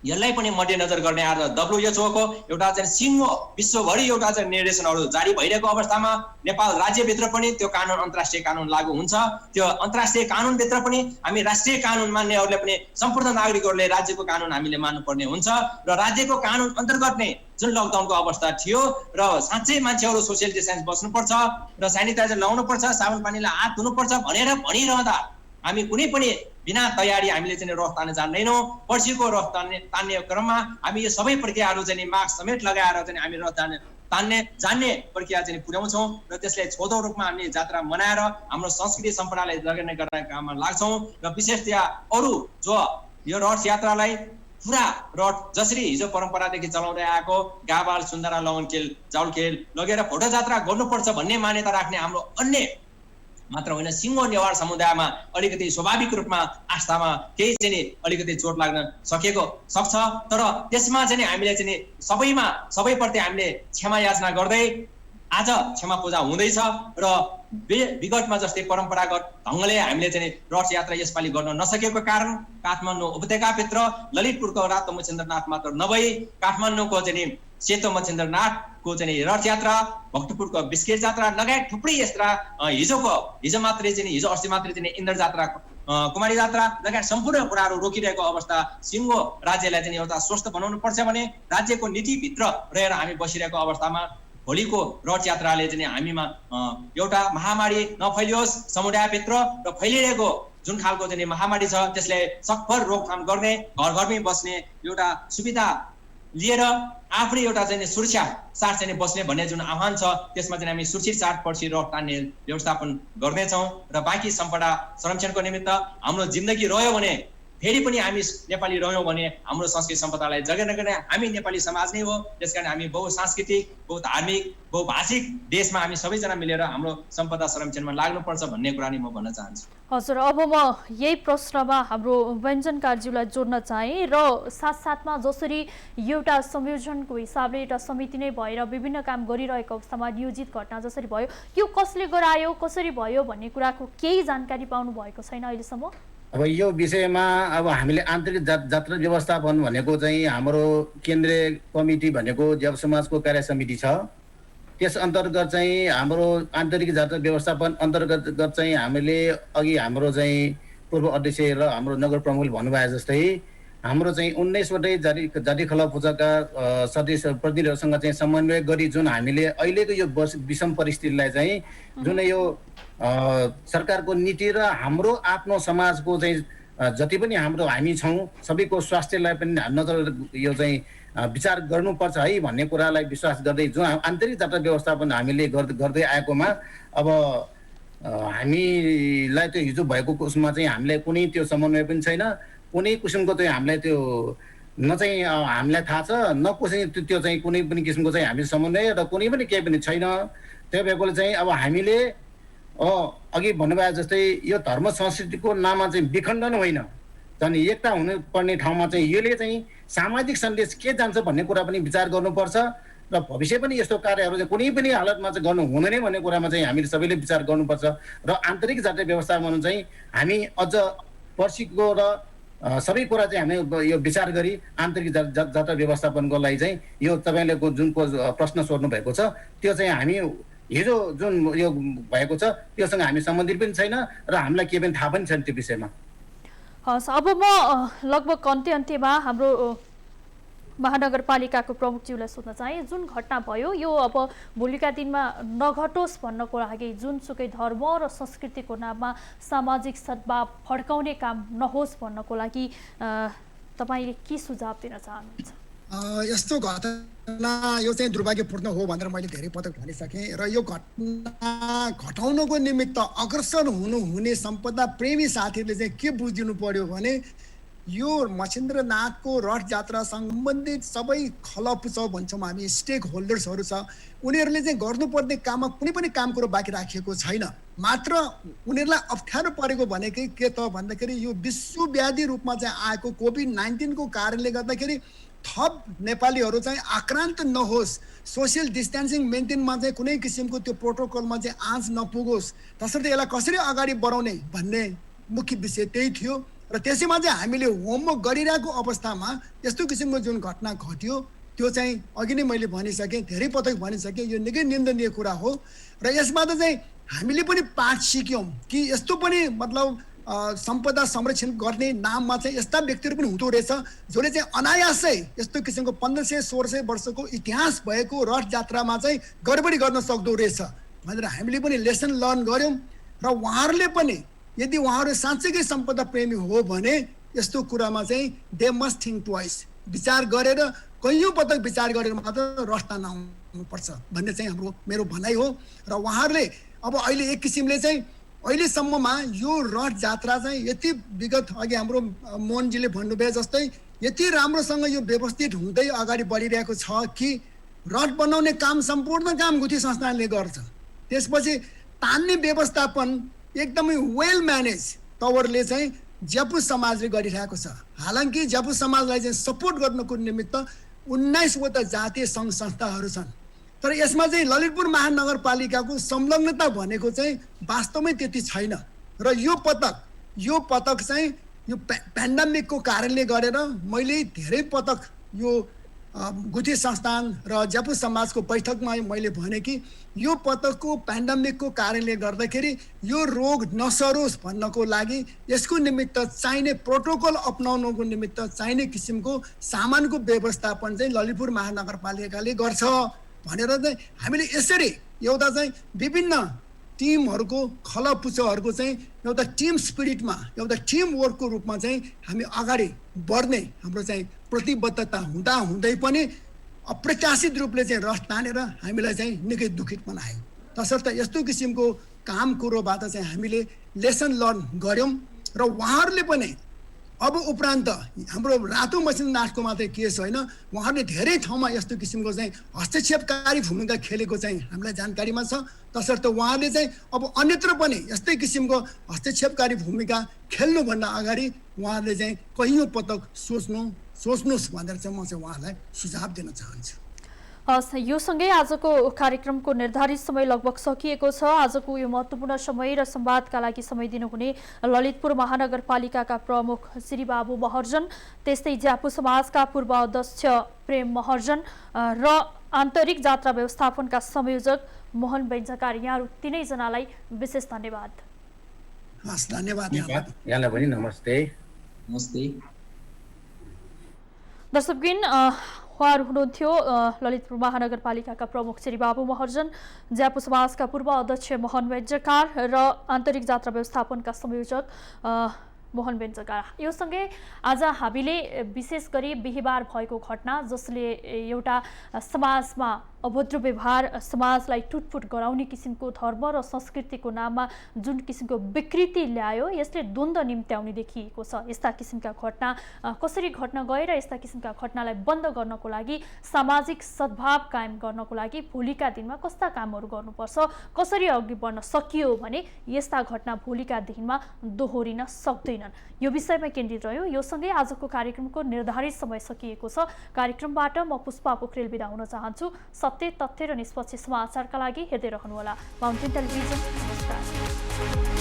यसलाई पनि मध्यनजर गर्ने आज WHO को एउटा चाहिँ सिङ्गो विश्वभरि एउटा चाहिँ निर्देशनहरू जारी भइरहेको अवस्थामा नेपाल राज्यभित्र पनि त्यो कानुन अन्तर्राष्ट्रिय कानुन लागू हुन्छ। त्यो अन्तर्राष्ट्रिय कानुनभित्र पनि हामी राष्ट्रिय कानुन मान्नेहरूले पनि सम्पूर्ण नागरिकहरूले राज्यको कानुन हामीले मान्नुपर्ने हुन्छ र राज्यको कानुन अन्तर्गत नै जुन लकडाउनको अवस्था थियो र साँच्चै मान्छेहरू सोसियल डिस्टेन्स बस्नुपर्छ र सेनिटाइजर लाउनुपर्छ, साबुन पानीले हात धुनुपर्छ भनेर भनिरहँदा हामी कुनै पनि बिना तयारी हामीले चाहिँ रथ तान्न जान्दैनौँ। पर्सिको रथ तान्ने क्रममा हामी यो सबै प्रक्रियाहरू चाहिँ मास्क समेत लगाएर चाहिँ हामी रथ तान्ने जान्ने प्रक्रिया चाहिँ पुर्याउँछौँ र त्यसलाई छोटो रूपमा हामी जात्रा मनाएर हाम्रो संस्कृति सम्पदालाई जगेर्ना गर्ने काममा लाग्छौँ। र विशेषतया अरू जो यो रथ यात्रालाई पुरा रथ जसरी हिजो परम्परादेखि चलाउँदै आएको गाबाल सुन्दरा लगनखेल जाउलखेल लगेर फोटो जात्रा गर्नुपर्छ भन्ने मान्यता राख्ने हाम्रो अन्य मात्र होइन सिङ्गो नेवार समुदायमा अलिकति स्वाभाविक रूपमा आस्थामा केही चाहिँ अलिकति चोट लाग्न सक्छ। तर त्यसमा चाहिँ हामीले चाहिँ सबैप्रति हामीले क्षमा याचना गर्दै आज क्षमा पूजा हुँदैछ र विगतमा जस्तै परम्परागत ढङ्गले हामीले चाहिँ रथ यात्रा यसपालि गर्न नसकेको कारण काठमाडौँ उपत्यकाभित्र ललितपुरको रातो मच्छिन्द्रनाथ मात्र नभई काठमाडौँको चाहिँ सेतो मच्छिन्द्रनाथको चाहिँ रथ यात्रा, भक्तपुरको बिस्केट जात्रा लगायत थुप्रै यस्ता हिजो अस्ति मात्रै चाहिँ इन्द्र जात्रा कुमारी जात्रा लगायत सम्पूर्ण कुराहरू रोकिरहेको अवस्था सिङ्गो राज्यलाई चाहिँ एउटा स्वस्थ बनाउनु पर्छ भने राज्यको नीतिभित्र रहेर हामी बसिरहेको अवस्थामा भोलिको रथ यात्राले चाहिँ हामीमा एउटा महामारी नफैलियोस् समुदायभित्र र फैलिरहेको जुन खालको चाहिँ महामारी छ त्यसलाई सकभर रोकथाम गर्ने घर घरमै बस्ने एउटा सुविधा लिएर आफ्नै एउटा चाहिँ सुरक्षा साथ चाहिँ बस्ने भन्ने जुन आह्वान छ त्यसमा चाहिँ हामी सुरक्षित साथ पर्सि रथ तान्ने व्यवस्थापन गर्नेछौँ र बाँकी सम्पदा संरक्षणको निमित्त हाम्रो जिन्दगी रह्यो भने फेरि पनि हामी नेपाली रह्यौँ भने हाम्रो संस्कृति सम्पदालाई जगेर्ना गर्ने हामी नेपाली समाज नै हो। त्यसकारण हामी बहुसांस्कृतिक बहुधार्मिक बहुभाषिक देशमा हामी सबैजना मिलेर हाम्रो सम्पदा संरक्षणमा लाग्नुपर्छ भन्ने कुरा नै म भन्न चाहन्छु। हजुर, अब म यही प्रश्नमा हाम्रो व्यञ्जन कार्यलाई जोड्न चाहेँ र साथसाथमा जसरी एउटा संयोजनको हिसाबले एउटा समिति नै भएर विभिन्न काम गरिरहेको अवस्थामा नियोजित घटना जसरी भयो यो कसले गरायो कसरी भयो भन्ने कुराको केही जानकारी पाउनु भएको छैन अहिलेसम्म? अब यो विषयमा अब हामीले आन्तरिक जात्रा व्यवस्थापन भनेको चाहिँ हाम्रो केन्द्रीय कमिटी भनेको जब समाजको कार्य समिति छ। त्यस अन्तर्गत चाहिँ हाम्रो आन्तरिक जात्रा व्यवस्थापन अन्तर्गत चाहिँ हामीले अघि हाम्रो चाहिँ पूर्व अध्यक्ष र हाम्रो नगर प्रमुखले भन्नुभए जस्तै हाम्रो चाहिँ 19वटै जाति खला पूजाका सदस्य प्रतिनिधिहरूसँग चाहिँ समन्वय गरी जुन हामीले अहिलेको यो विषम परिस्थितिलाई चाहिँ जुन यो सरकारको नीति र हाम्रो आफ्नो समाजको चाहिँ जति पनि हामी छौँ सबैको स्वास्थ्यलाई पनि नजर यो चाहिँ विचार गर्नुपर्छ है भन्ने कुरालाई विश्वास गर्दै जुन आन्तरिक जात्रा व्यवस्थापन हामीले गर्दै आएकोमा अब हामीलाई त्यो हिजो भएको उसमा चाहिँ हामीलाई कुनै त्यो समन्वय पनि छैन, कुनै किसिमको चाहिँ हामीलाई त्यो न चाहिँ हामीलाई थाहा छ न त्यो चाहिँ कुनै पनि किसिमको चाहिँ हामी समन्वय र कुनै पनि केही पनि छैन। त्यो भएकोले चाहिँ अब हामीले अघि भन्नुभयो जस्तै यो धर्म संस्कृतिको नाममा चाहिँ विखण्डन होइन, झन् एकता हुनुपर्ने ठाउँमा चाहिँ यसले चाहिँ सामाजिक सन्देश के जान्छ भन्ने कुरा पनि विचार गर्नुपर्छ र भविष्य पनि यस्तो कार्यहरू चाहिँ कुनै पनि हालतमा चाहिँ गर्नु हुँदैन भन्ने कुरामा चाहिँ हामीले सबैले विचार गर्नुपर्छ र आन्तरिक जात्रा व्यवस्थापन चाहिँ हामी अझ पर्सिको र सबै कुरा चाहिँ हामी यो विचार गरी आन्तरिक जात्रा व्यवस्थापनको लागि चाहिँ यो तपाईँले जुन प्रश्न सोध्नु भएको छ त्यो चाहिँ हामी हिजो जुन यो भएको छ त्योसँग हामी सम्बन्धित पनि छैन र हामीलाई केही पनि थाहा पनि छैन त्यो विषयमा। हस्, अब म लगभग अन्त्यमा हाम्रो महानगरपालिकाको प्रमुखज्यूलाई सोध्न चाहे, जुन घटना भयो यो अब भोलिका दिनमा नघटोस् भन्नको लागि जुनसुकै धर्म र संस्कृतिको नाममा सामाजिक सद्भाव भड्काउने काम नहोस् भन्नको लागि तपाईँले के सुझाव दिन चाहनुहुन्छ? यस्तो घटना यो चाहिँ दुर्भाग्यपूर्ण हो भनेर मैले धेरै पटक भनिसकेँ र यो घटना घटाउनको निमित्त अग्रसर हुने सम्पदा प्रेमी साथीहरूले चाहिँ के बुझिदिनु पर्यो भने यो मच्छिन्द्रनाथको रथ जात्रा सम्बन्धित सबै खलपुचौ भन्छौँ हामी, स्टेक होल्डर्सहरू छ, उनीहरूले चाहिँ गर्नुपर्ने काममा कुनै पनि काम कुरो बाँकी राखिएको छैन। मात्र उनीहरूलाई अप्ठ्यारो परेको भनेकै के त भन्दाखेरि यो विश्वव्यापी रूपमा चाहिँ आएको कोभिड-19 को कारणले गर्दाखेरि थप नेपालीहरू चाहिँ आक्रान्त नहोस्, सोसियल डिस्टेन्सिङ मेन्टेनमा चाहिँ कुनै किसिमको त्यो प्रोटोकलमा चाहिँ आँच नपुगोस्, तसर्थ यसलाई कसरी अगाडि बढाउने भन्ने मुख्य विषय त्यही थियो। र त्यसैमा चाहिँ हामीले होमवर्क गरिरहेको अवस्थामा यस्तो किसिमको जुन घटना घट्यो त्यो चाहिँ अघि नै मैले भनिसकेँ, धेरै पटक भनिसकेँ, यो निकै निन्दनीय कुरा हो। र यसबाट चाहिँ हामीले पनि पाठ सिक्यौँ कि यस्तो पनि मतलब सम्पदा संरक्षण गर्ने नाममा चाहिँ यस्ता व्यक्तिहरू पनि हुँदो रहेछ जसले चाहिँ अनायासै यस्तो किसिमको 1500-1600 वर्षको इतिहास भएको रथ जात्रामा चाहिँ गडबडी गर्न सक्दो रहेछ भनेर हामीले पनि लेसन लर्न गऱ्यौँ। र उहाँहरूले पनि यदि उहाँहरू साँच्चैकै सम्पदा प्रेमी हो भने यस्तो कुरामा चाहिँ दे मस्ट थिङ्क ट्वाइस, विचार गरेर कैयौँ पटक विचार गरेर मात्र रथ तान्न आउनुपर्छ भन्ने चाहिँ मेरो भनाइ हो। र उहाँहरूले अब अहिले एक किसिमले चाहिँ अहिलेसम्ममा यो रथ जात्रा चाहिँ यति विगत अघि हाम्रो मोहनजीले भन्नुभयो जस्तै यति राम्रोसँग यो व्यवस्थित हुँदै अगाडि बढिरहेको छ कि रथ बनाउने काम सम्पूर्ण काम गुठी संस्थानले गर्छ, त्यसपछि तान्ने व्यवस्थापन एकदमै वेल म्यानेज तवरले चाहिँ ज्यापु समाजले गरिरहेको छ। हालांकि ज्यापु समाजलाई चाहिँ सपोर्ट गर्नको निमित्त 19वटा जातीय सङ्घ संस्थाहरू छन्, तर यसमा चाहिँ ललितपुर महानगरपालिकाको संलग्नता भनेको चाहिँ वास्तवमै त्यति छैन। र यो पटक चाहिँ यो पेन्डेमिकको कारणले गरेर मैले धेरै पटक यो गुठी संस्थान र ज्यापु समाजको बैठकमा मैले भने कि यो पटकको पेन्डेमिकको कारणले गर्दाखेरि यो रोग नसरोस् भन्नको लागि यसको निमित्त चाहिने प्रोटोकल अपनाउनको निमित्त चाहिने किसिमको सामानको व्यवस्थापन चाहिँ ललितपुर महानगरपालिकाले गर्छ भनेर चाहिँ हामीले यसरी एउटा चाहिँ विभिन्न टिमहरूको खलपुचोहरूको चाहिँ एउटा टिम स्पिरिटमा एउटा टिम वर्कको रूपमा चाहिँ हामी अगाडि बढ्ने हाम्रो चाहिँ प्रतिबद्धता हुँदै पनि अप्रत्याशित रूपले चाहिँ रथ तानेर हामीलाई चाहिँ निकै दुखित बनायो। तसर्थ यस्तो किसिमको काम कुरोबाट चाहिँ हामीले लेसन लर्न गऱ्यौँ र उहाँहरूले पनि अब उपरान्त हाम्रो रातो मच्छिन्द्रनाथको मात्रै केस होइन, उहाँहरूले धेरै ठाउँमा यस्तो किसिमको चाहिँ हस्तक्षेपकारी भूमिका खेलेको चाहिँ हामीलाई जानकारीमा छ। तसर्थ उहाँले चाहिँ अब अन्यत्र पनि यस्तै किसिमको हस्तक्षेपकारी भूमिका खेल्नुभन्दा अगाडि उहाँहरूले चाहिँ कैयौँ पटक सोच्नुहोस् भनेर चाहिँ म चाहिँ उहाँलाई सुझाव दिन चाहन्छु। हस्, यो सँगै आजको कार्यक्रमको निर्धारित समय लगभग सकिएको छ। आजको यो महत्त्वपूर्ण समय र संवादका लागि समय दिनुहुने ललितपुर महानगरपालिकाका प्रमुख श्री बाबु महर्जन, त्यस्तै ज्यापु समाजका पूर्व अध्यक्ष प्रेम महर्जन र आन्तरिक जात्रा व्यवस्थापनका संयोजक मोहन बेन्जकार, यहाँहरू तीनैजनालाई विशेष धन्यवाद। हस्, धन्यवाद यहाँलाई पनि नमस्ते। नमस्ते। दर्शकबिन, उहाँहरू हुनुहुन्थ्यो ललितपुर महानगरपालिकाका प्रमुख श्री बाबु महर्जन, ज्यापु समाजका पूर्व अध्यक्ष मोहन बेन्जकार र आन्तरिक जात्रा व्यवस्थापनका संयोजक मोहन बेन्जकार। यो सँगै आज हामीले विशेष गरी बिहिबार भएको घटना जसले एउटा समाजमा अभद्र व्यवहार, समाजलाई टुटफुट गराउने किसिमको धर्म र संस्कृतिको नाममा जुन किसिमको विकृति ल्यायो, यसले द्वन्द्व निम्त्याउने देखिएको छ। यस्ता किसिमका घटना कसरी घट्न गए र यस्ता किसिमका घटनालाई बन्द गर्नको लागि, सामाजिक सद्भाव कायम गर्नको लागि भोलिका दिनमा कस्ता कामहरू गर्नुपर्छ, कसरी अघि बढ्न सकियो भने यस्ता घटना भोलिका दिनमा दोहोरिन सक्दैनन्, यो विषयमा केन्द्रित रह्यो। यो सँगै आजको कार्यक्रमको निर्धारित समय सकिएको छ। कार्यक्रमबाट म पुष्पा पोखरेल बिदा हुन चाहन्छु। सत्य, तथ्य र निष्पक्ष समाचारका लागि हेर्दै रहनुहोला माउन्टेन टेलिभिजन। नमस्कार।